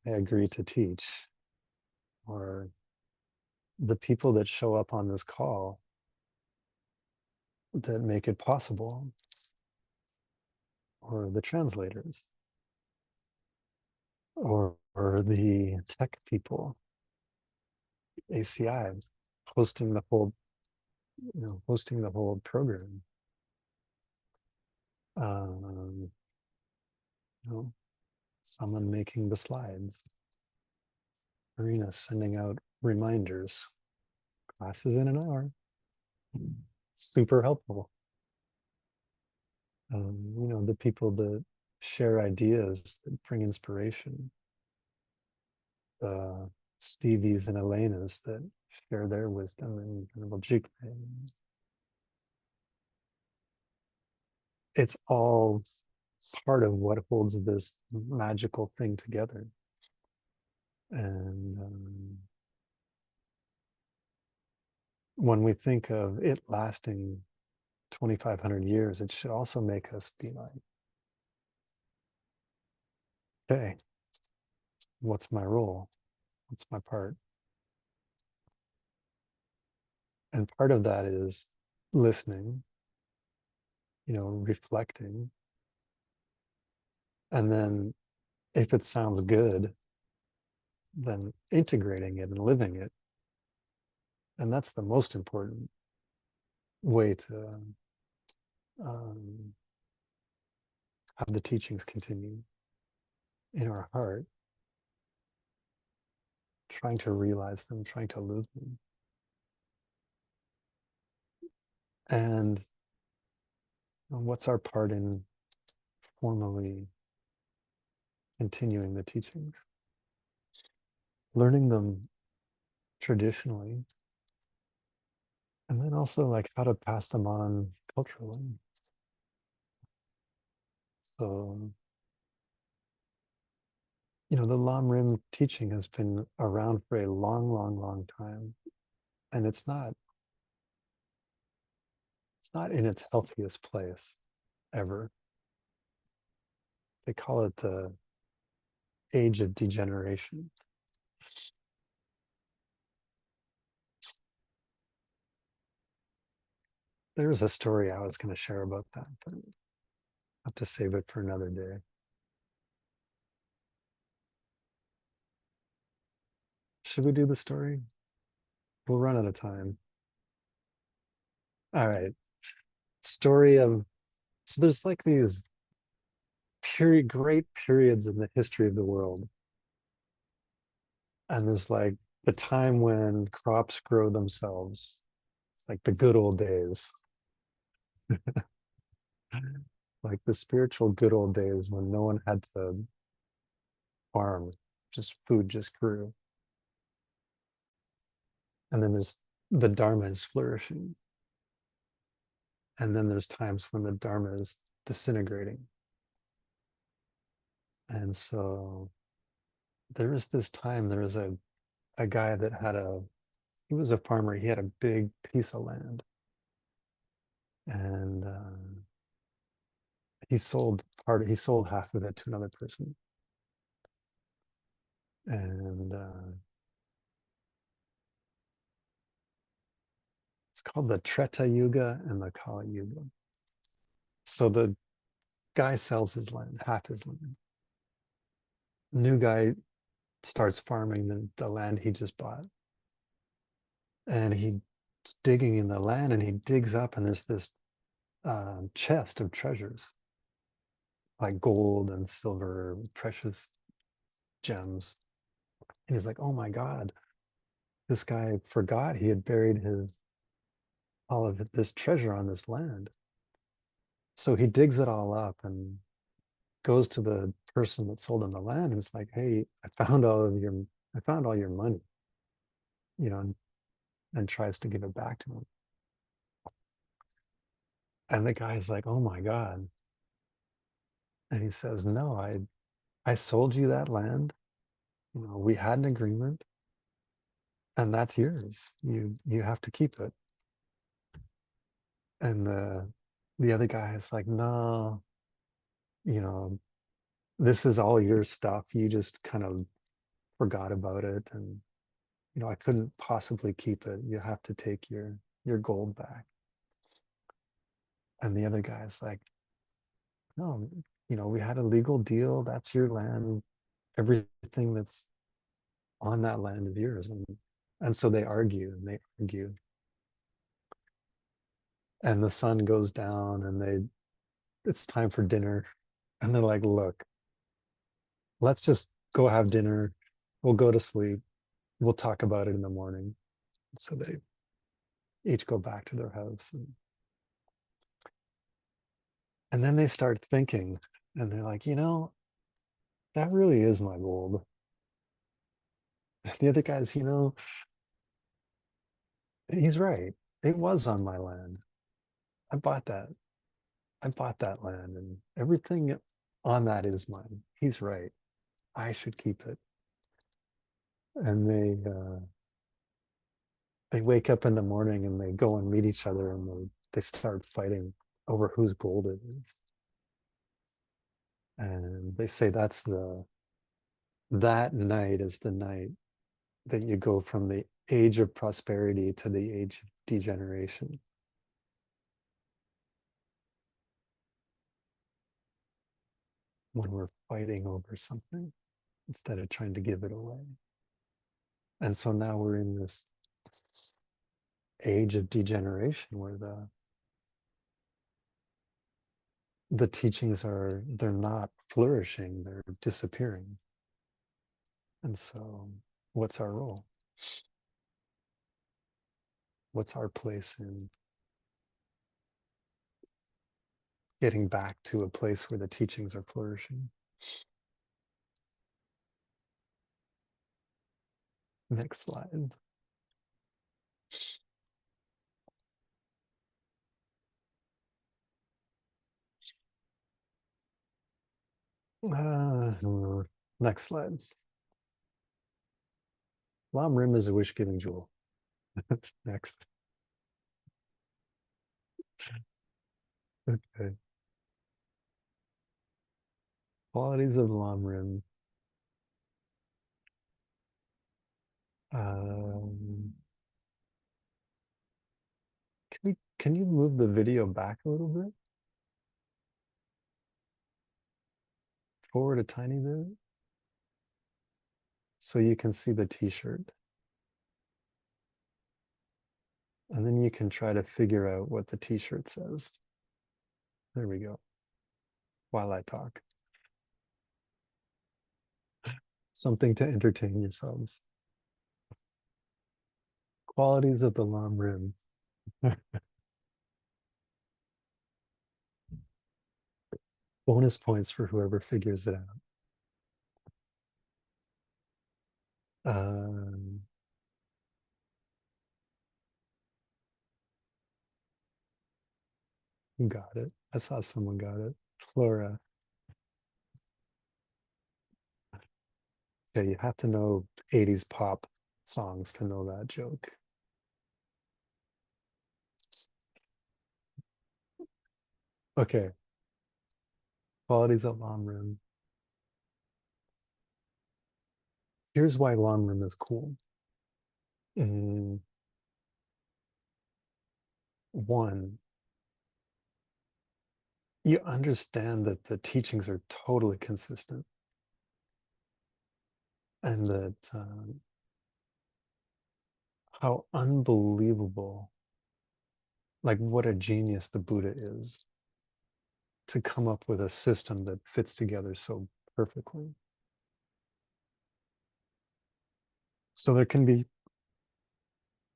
Speaker 1: I agree to teach, or the people that show up on this call that make it possible, or the translators, or the tech people, ACI, hosting the whole, you know, hosting the whole program. You know, someone making the slides, Marina sending out reminders, classes in an hour, super helpful. You know, the people that share ideas, that bring inspiration, the Stevies and Elenas that share their wisdom and Venerable Jigme. It's all part of what holds this magical thing together. And when we think of it lasting 2,500 years, it should also make us be like, okay, what's my role? What's my part? And part of that is listening, you know, reflecting. And then if it sounds good, then integrating it and living it. And that's the most important way to have the teachings continue in our heart, trying to realize them, trying to live them. And what's our part in formally continuing the teachings? Learning them traditionally, and then also like how to pass them on culturally. So, you know, the Lam Rim teaching has been around for a long, long, long time, and it's not in its healthiest place ever. They call it the age of degeneration. There was a story I was going to share about that, but I'll have to save it for another day. Should we do the story? We'll run out of time. All right. Story of, so there's like these great periods in the history of the world. And there's like the time when crops grow themselves. It's like the good old days. Like the spiritual good old days when no one had to farm just food just grew. And then there's the Dharma is flourishing. And then there's times when the Dharma is disintegrating. And so there was this time, there was a guy that had he was a farmer, he had a big piece of land. And he sold half of it to another person. And it's called the Treta Yuga and the Kali Yuga. So the guy sells his land, half his land. New guy starts farming the land he just bought. And he's digging in the land, and he digs up, and there's this chest of treasures, like gold and silver, precious gems. And he's like, oh my God, this guy forgot he had buried all of this treasure on this land. So he digs it all up and goes to the person that sold him the land, and is like, hey, I found all your money, and tries to give it back to him. And the guy's like, oh my God. And he says, no, I sold you that land. We had an agreement, and that's yours. You have to keep it. And the other guy is like, no, this is all your stuff. You just kind of forgot about it, and I couldn't possibly keep it. You have to take your gold back. And the other guy's like, no, we had a legal deal. That's your land. Everything that's on that land is yours. And so they argue and they argue. And the sun goes down, and it's time for dinner. And they're like, look, let's just go have dinner. We'll go to sleep. We'll talk about it in the morning. So they each go back to their house. And then they start thinking, and they're like, that really is my gold. The other guy's, he's right. It was on my land. I bought that. I bought that land, and everything on that is mine. He's right. I should keep it. And they wake up in the morning, and they go and meet each other, and they start fighting over whose gold it is. And they say that night is the night that you go from the age of prosperity to the age of degeneration. When we're fighting over something instead of trying to give it away. And so now we're in this age of degeneration where the teachings they're not flourishing, they're disappearing. And so what's our role? What's our place in getting back to a place where the teachings are flourishing? Next slide. Next slide. Lam Rim is a wish-giving jewel. Next. Okay. Qualities of Lam Rim. Can you move the video back a little bit? Forward a tiny bit. So you can see the t-shirt. And then you can try to figure out what the t-shirt says. There we go. While I talk. Something to entertain yourselves. Qualities of the Lam Rim. Bonus points for whoever figures it out. Um, who got it? I saw someone got it. Flora. Yeah, you have to know 80s pop songs to know that joke. Okay. Qualities of Lamrim. Here's why Lamrim is cool. One, you understand that the teachings are totally consistent, and that how unbelievable, like what a genius the Buddha is to come up with a system that fits together so perfectly. So there can be,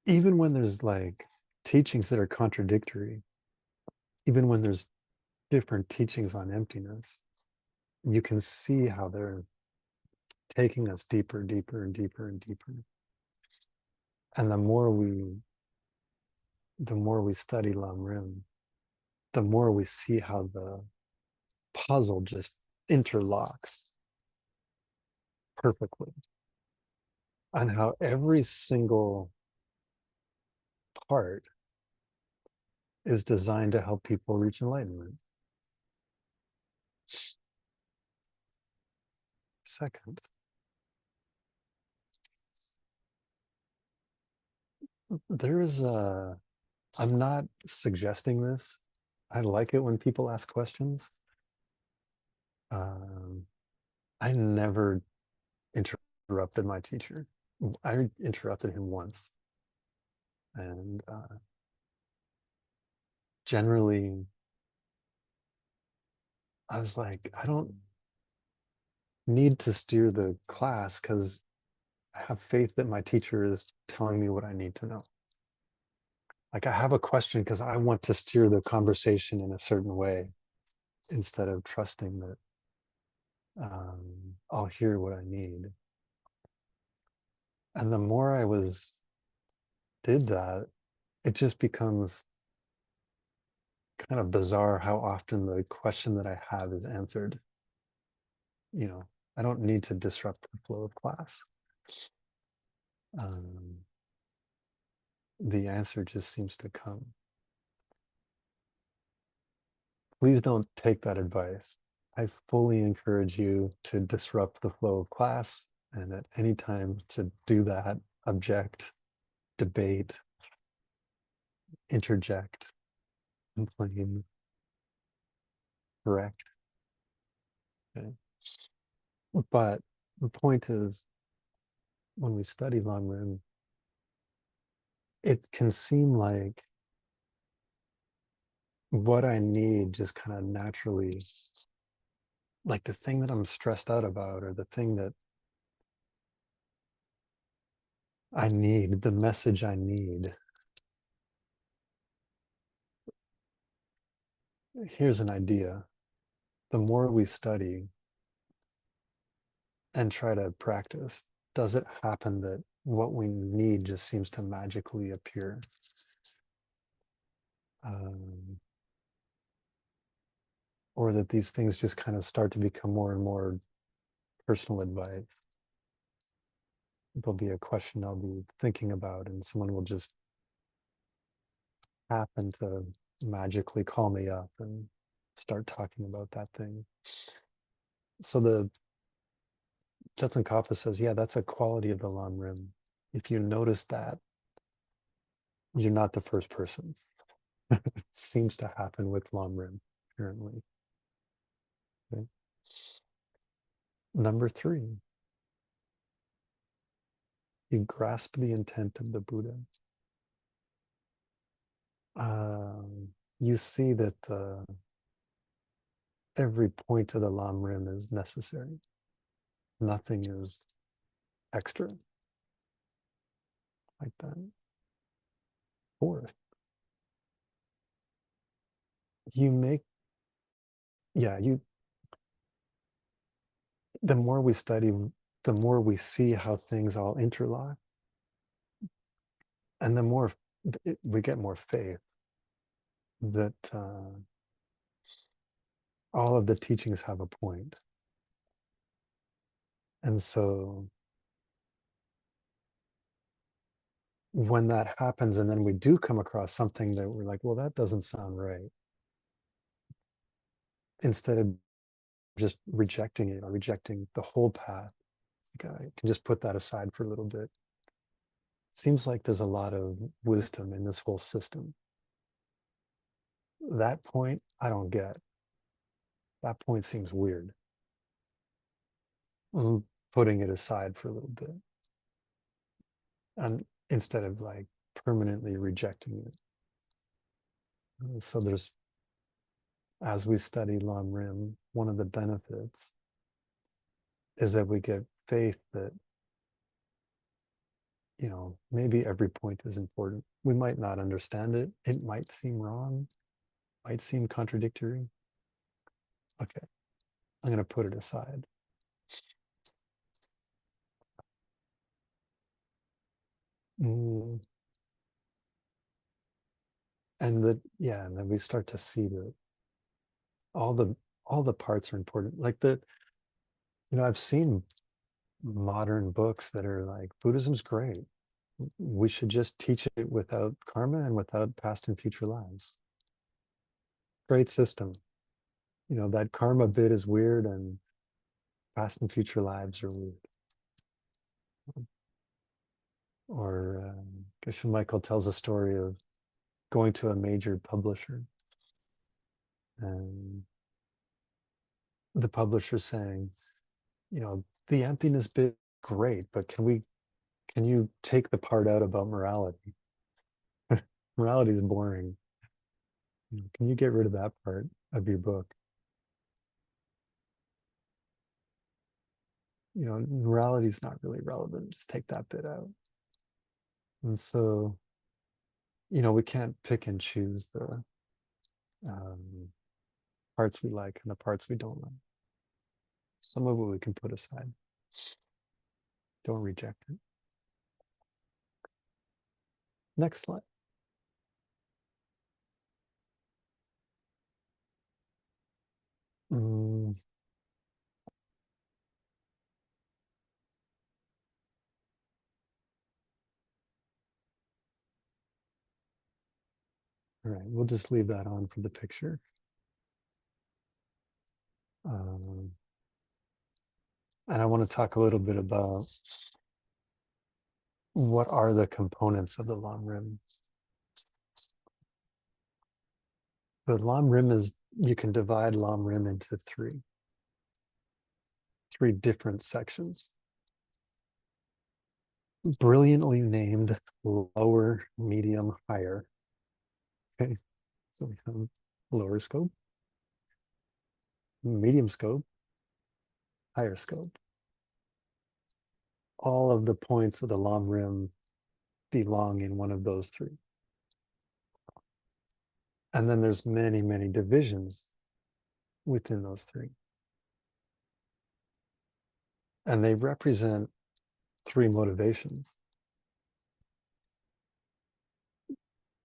Speaker 1: even when there's like teachings that are contradictory, even when there's different teachings on emptiness, you can see how they're taking us deeper, deeper, and deeper, and deeper. And the more we study Lamrim, the more we see how the puzzle just interlocks perfectly, and how every single part is designed to help people reach enlightenment. Second, there is a, I'm not suggesting this. I like it when people ask questions. I never interrupted my teacher. I interrupted him once. And generally, I was like, I don't need to steer the class because I have faith that my teacher is telling me what I need to know. Like I have a question because I want to steer the conversation in a certain way instead of trusting that I'll hear what I need. And the more I did that, it just becomes kind of bizarre how often the question that I have is answered. You know, I don't need to disrupt the flow of class. The answer just seems to come. Please don't take that advice. I fully encourage you to disrupt the flow of class, and at any time to do that, object, debate, interject, complain, correct. Okay. But the point is, when we study Lamrim, it can seem like what I need just kind of naturally, like the thing that I'm stressed out about, or the thing that I need, the message I need. Here's an idea. The more we study and try to practice, does it happen that what we need just seems to magically appear? Or that these things just kind of start to become more and more personal advice. There'll be a question I'll be thinking about, and someone will just happen to magically call me up and start talking about that thing. So the Jetson Kappa says, yeah, that's a quality of the Lamrim. If you notice that, you're not the first person. It seems to happen with Lamrim, apparently. Okay. Number 3, you grasp the intent of the Buddha. You see that every point of the Lamrim is necessary. Nothing is extra. Like that. 4th, the more we study the more we see how things all interlock, and the more we get more faith that all of the teachings have a point. And so when that happens, and then we do come across something that we're like, well, that doesn't sound right, instead of just rejecting it or rejecting the whole path, like, I can just put that aside for a little bit. Seems like there's a lot of wisdom in this whole system. That point, I don't get. That point seems weird. I'm putting it aside for a little bit. And instead of like permanently rejecting it. So there's, as we study Lam Rim, one of the benefits is that we get faith that, you know, maybe every point is important. We might not understand it. It might seem wrong, might seem contradictory. Okay, I'm going to put it aside. And that, yeah, and then we start to see that all the parts are important. Like I've seen modern books that are like, Buddhism's great. We should just teach it without karma and without past and future lives. Great system. That karma bit is weird and past and future lives are weird. Or Geshe Michael tells a story of going to a major publisher, and the publisher saying, the emptiness bit, great, but can you take the part out about morality? Morality is boring. Can you get rid of that part of your book? Morality is not really relevant. Just take that bit out. And so, we can't pick and choose the parts we like and the parts we don't like. Some of it we can put aside. Don't reject it. Next slide. All right, we'll just leave that on for the picture. And I want to talk a little bit about what are the components of the Lam Rim. The Lam Rim is, you can divide Lam Rim into three different sections. Brilliantly named lower, medium, higher. Okay, so we have lower scope, medium scope, higher scope. All of the points of the Lam Rim belong in one of those three. And then there's many, many divisions within those three. And they represent three motivations.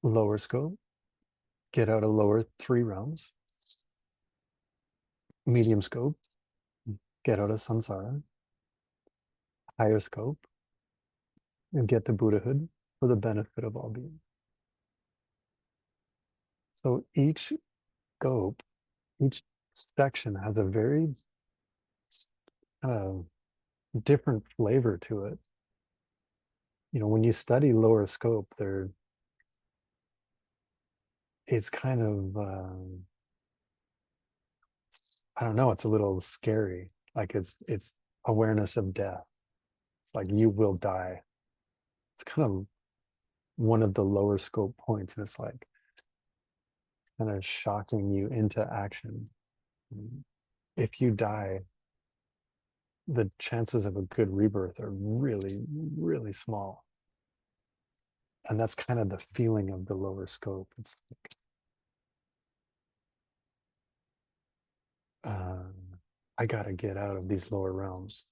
Speaker 1: Lower scope, get out of lower three realms. Medium scope, get out of samsara. Higher scope, and get to Buddhahood for the benefit of all beings. So each scope, each section has a very different flavor to it. When you study lower scope, it's kind of, I don't know, it's a little scary. Like it's awareness of death. It's like you will die. It's kind of one of the lower scope points, and it's like kind of shocking you into action. If you die, the chances of a good rebirth are really, really small. And that's kind of the feeling of the lower scope. It's like, I got to get out of these lower realms.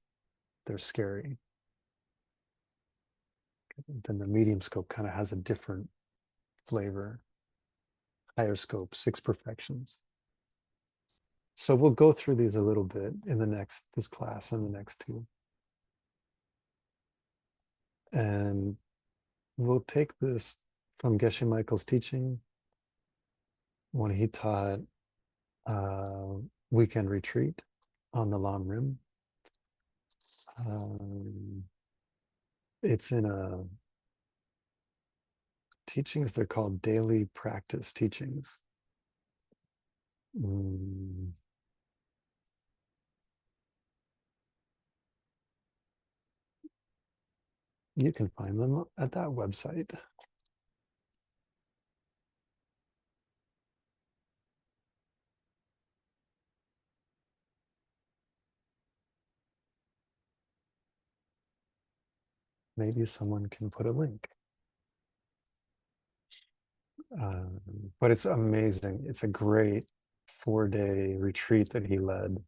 Speaker 1: they're scary. Then the medium scope kind of has a different flavor. Higher scope, 6 perfections. So we'll go through these a little bit in this class and the next 2. And we'll take this from Geshe Michael's teaching when he taught weekend retreat on the Lam Rim. It's in a teachings, they're called daily practice teachings. You can find them at that website. Maybe someone can put a link. But it's amazing. It's a great 4-day retreat that he led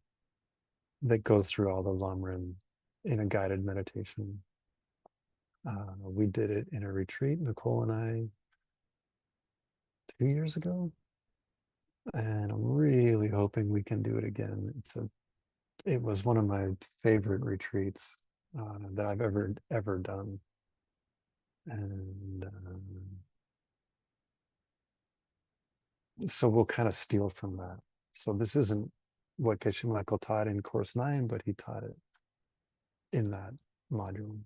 Speaker 1: that goes through all the Lam Rim in a guided meditation. We did it in a retreat, Nicole and I, 2 years ago. And I'm really hoping we can do it again. It was one of my favorite retreats that I've ever done. And so we'll kind of steal from that. So this isn't what Geshe Michael taught in course 9, but he taught it in that module.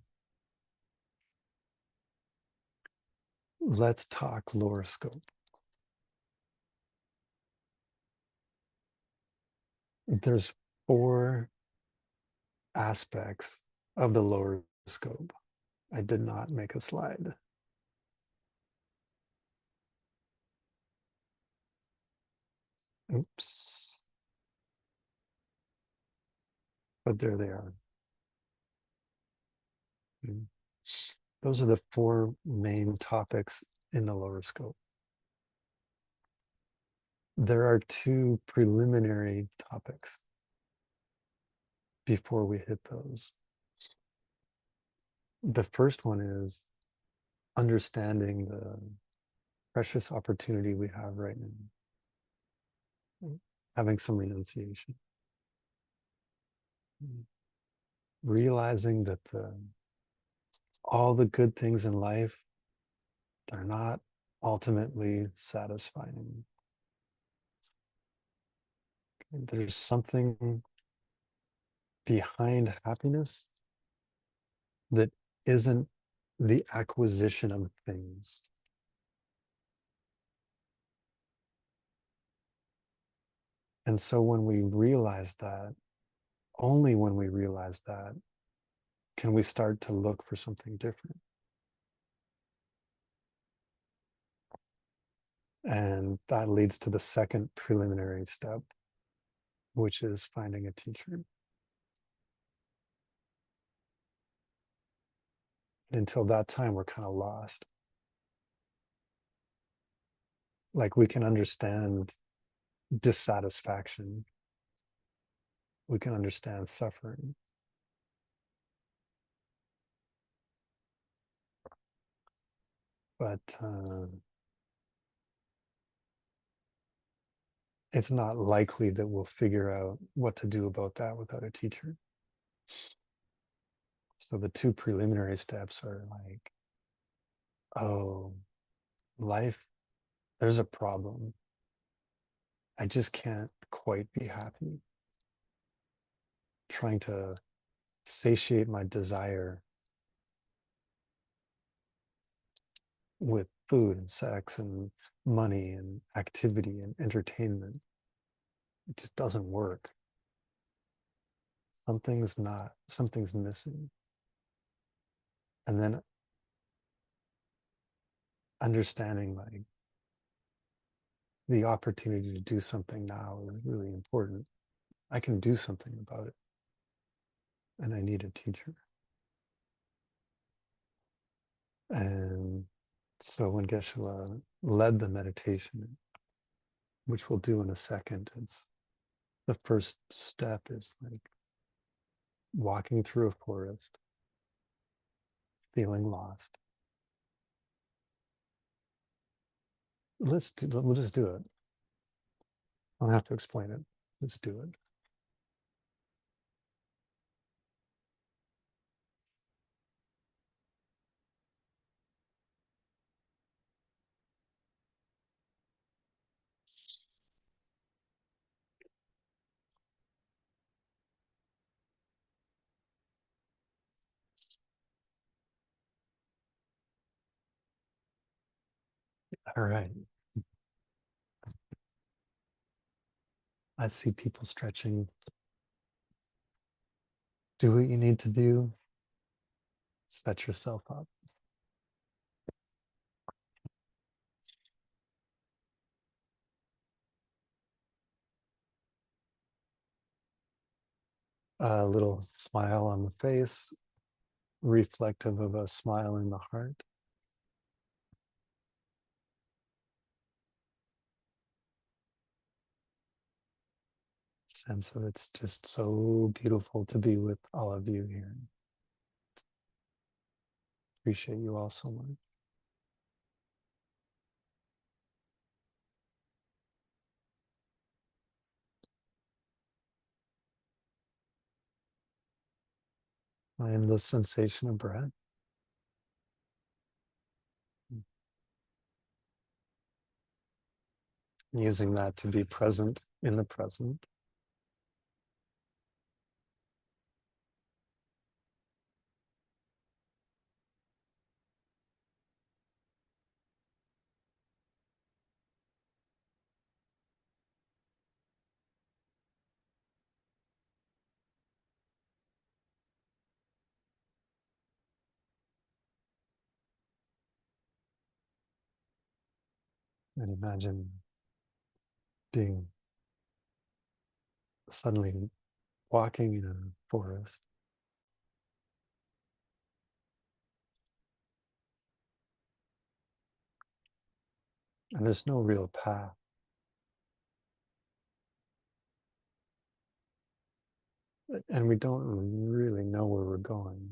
Speaker 1: Let's talk lower scope. There's 4 aspects of the lower scope. I did not make a slide. Oops. But there they are. Those are the 4 main topics in the lower scope. There are 2 preliminary topics before we hit those. The first one is understanding the precious opportunity we have right now. Having some renunciation. Realizing that all the good things in life, they're not ultimately satisfying. There's something behind happiness that isn't the acquisition of things. And so when we realize that, only when we realize that, can we start to look for something different. And that leads to the second preliminary step, which is finding a teacher. Until that time, we're kind of lost. Like we can understand dissatisfaction. We can understand suffering. But it's not likely that we'll figure out what to do about that without a teacher. So the 2 preliminary steps are like, oh, life, there's a problem. I just can't quite be happy. Trying to satiate my desire with food and sex and money and activity and entertainment. It just doesn't work. Something's missing. And then understanding like the opportunity to do something now is really important. I can do something about it. And I need a teacher. And so when Geshe led the meditation, which we'll do in a second, it's the first step is like walking through a forest, feeling lost. We'll just do it. I don't have to explain it. Let's do it. All right. I see people stretching. Do what you need to do. Set yourself up. A little smile on the face, reflective of a smile in the heart. Sense of it's just so beautiful to be with all of you here. Appreciate you all so much. Find the sensation of breath. Using that to be present in the present. And imagine being suddenly walking in a forest. And there's no real path. And we don't really know where we're going.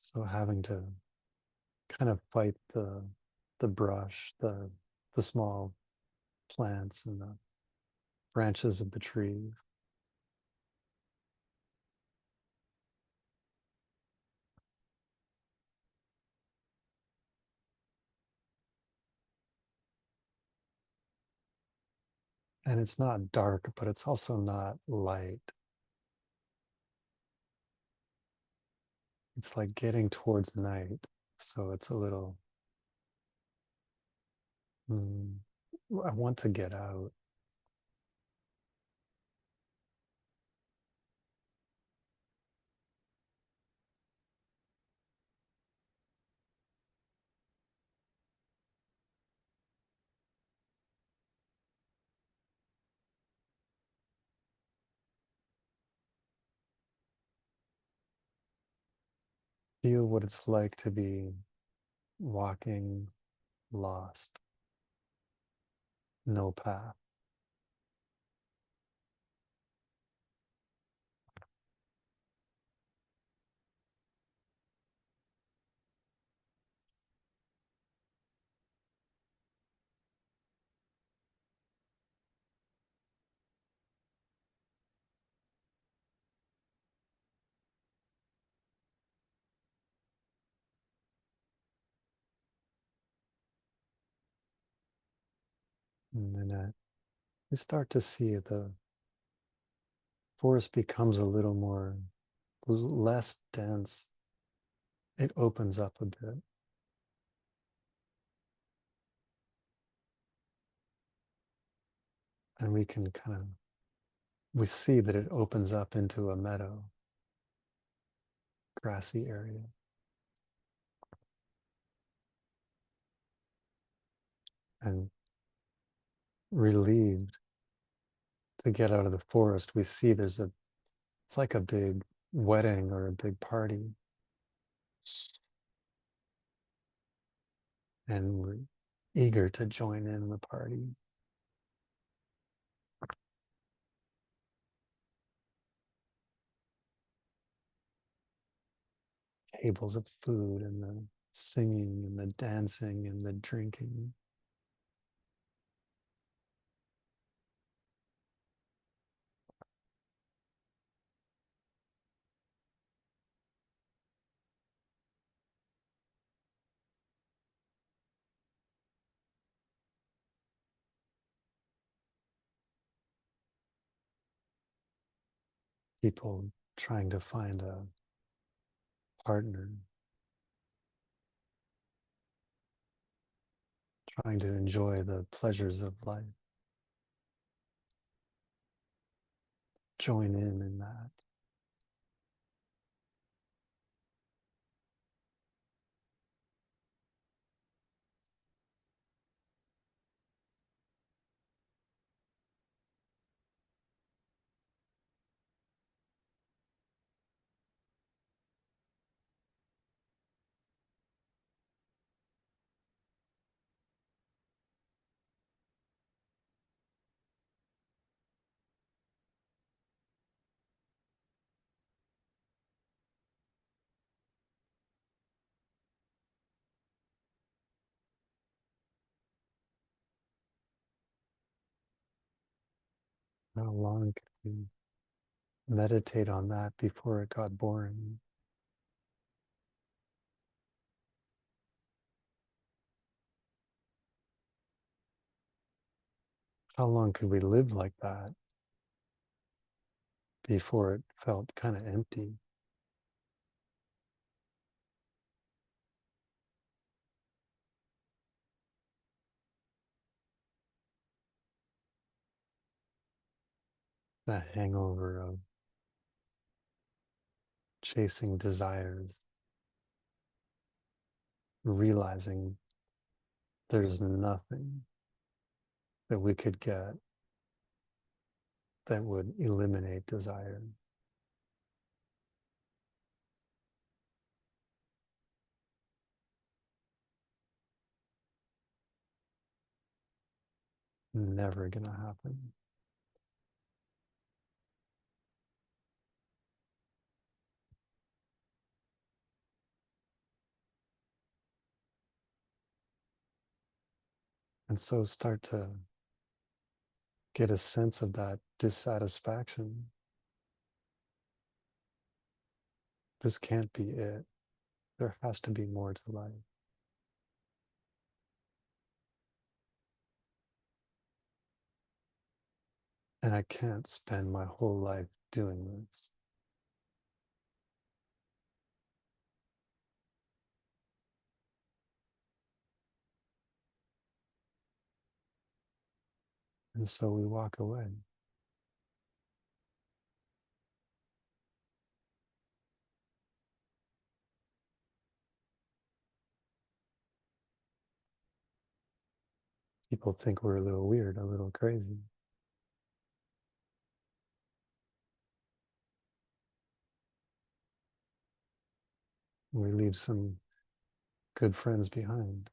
Speaker 1: So having to kind of fight the brush, the small plants and the branches of the trees. And it's not dark, but it's also not light. It's like getting towards night. So it's a little, I want to get out. Feel what it's like to be walking lost. No path. And then you start to see the forest becomes a little more, less dense. It opens up a bit. And we can we see that it opens up into a meadow, grassy area. And relieved to get out of the forest, we see it's like a big wedding or a big party. And eager to join in the party. Tables of food and the singing and the dancing and the drinking. People trying to find a partner, trying to enjoy the pleasures of life. Join in that. How long could we meditate on that before it got boring? How long could we live like that before it felt kind of empty? The hangover of chasing desires, realizing there's nothing that we could get that would eliminate desire. Never gonna happen. And so start to get a sense of that dissatisfaction. This can't be it. There has to be more to life. And I can't spend my whole life doing this. And so we walk away. People think we're a little weird, a little crazy. We leave some good friends behind.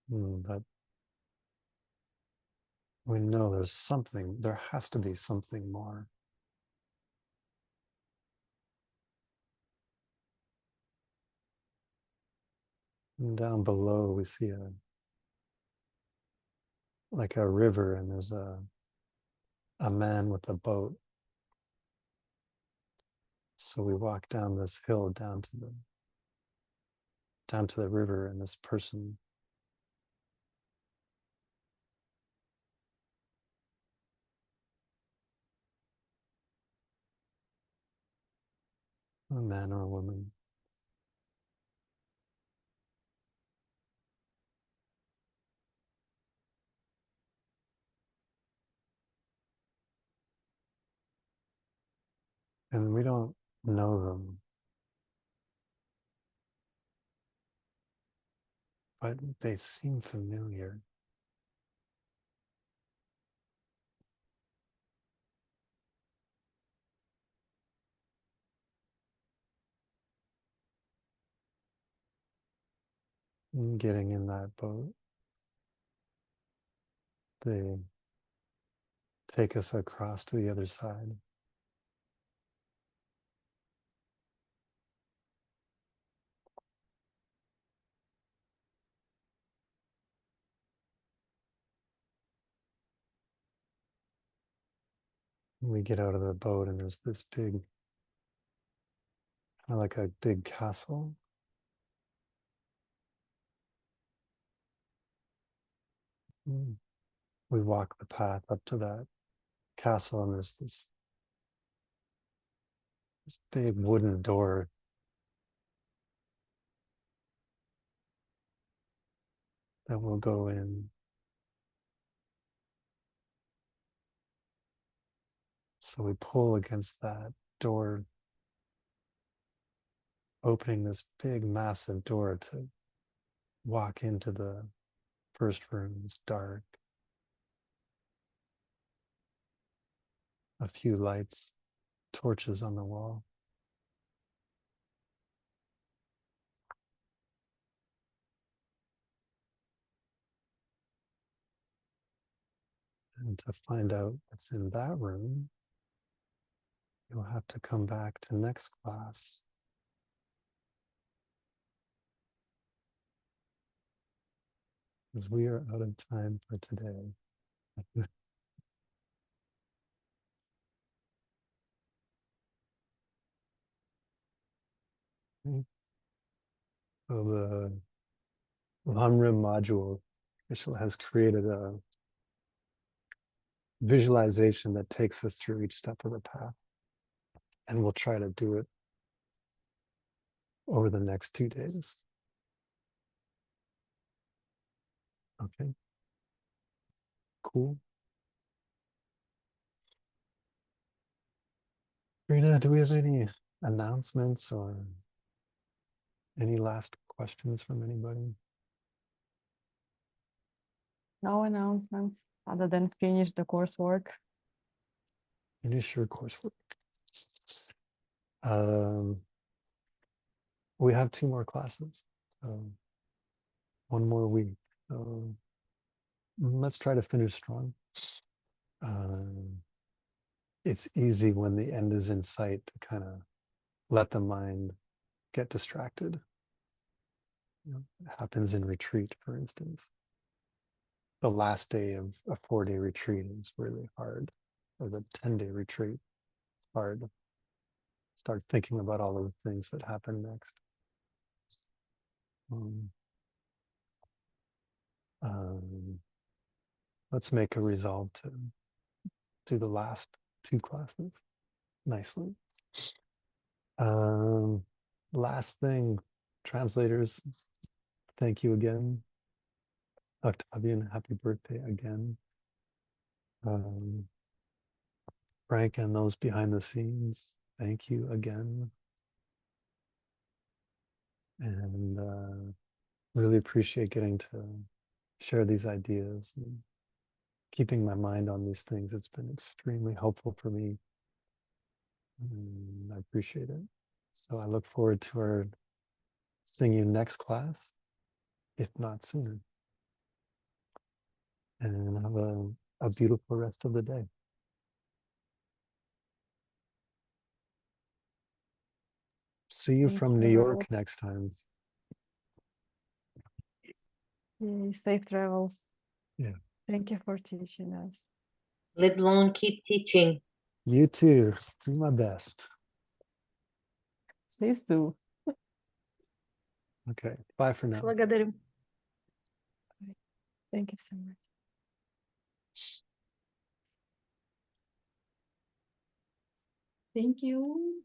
Speaker 1: But we know there's something, there has to be something more. And down below we see like a river, and there's a man with a boat. So we walk down this hill down to the river, and this person a man or a woman and we don't know them, but they seem familiar. and getting in that boat. They take us across to the other side. We get out of the boat and there's this big, kind of like a big castle. We walk the path up to that castle and there's this big wooden door. That we'll go in. So we pull against that door, opening this big, massive door to walk into the first room. It's dark. A few lights, torches on the wall. And to find out what's in that room, you'll have to come back to next class. Because we are out of time for today. So the Lamrim module has created a visualization that takes us through each step of the path. And we'll try to do it over the next 2 days. Okay. Cool. Rita, do we have any announcements or any last questions from anybody?
Speaker 2: No announcements other than finish the coursework.
Speaker 1: Finish your coursework. We have 2 more classes, so 1 more week. So let's try to finish strong. It's easy when the end is in sight to kind of let the mind get distracted. You know, it happens in retreat, for instance. The last day of a 4-day retreat is really hard, or the 10-day retreat is hard. Start thinking about all of the things that happen next. Let's make a resolve to do the last 2 classes nicely. Last thing, translators, thank you again. Octavian, happy birthday again. Frank and those behind the scenes, thank you again. And really appreciate getting to share these ideas and keeping my mind on these things. It's been extremely helpful for me. And I appreciate it. So I look forward to our seeing you next class, if not sooner. And have a beautiful rest of the day. See you
Speaker 2: Thank
Speaker 1: from New
Speaker 2: you,
Speaker 1: York
Speaker 2: Earle.
Speaker 1: next time.
Speaker 2: Yay, safe travels.
Speaker 1: Yeah.
Speaker 2: Thank you for teaching us.
Speaker 3: Live long, keep teaching.
Speaker 1: You too. Do my best.
Speaker 2: Please do.
Speaker 1: Okay. Bye for now.
Speaker 5: Благодарю.
Speaker 2: Thank you so much.
Speaker 8: Thank you.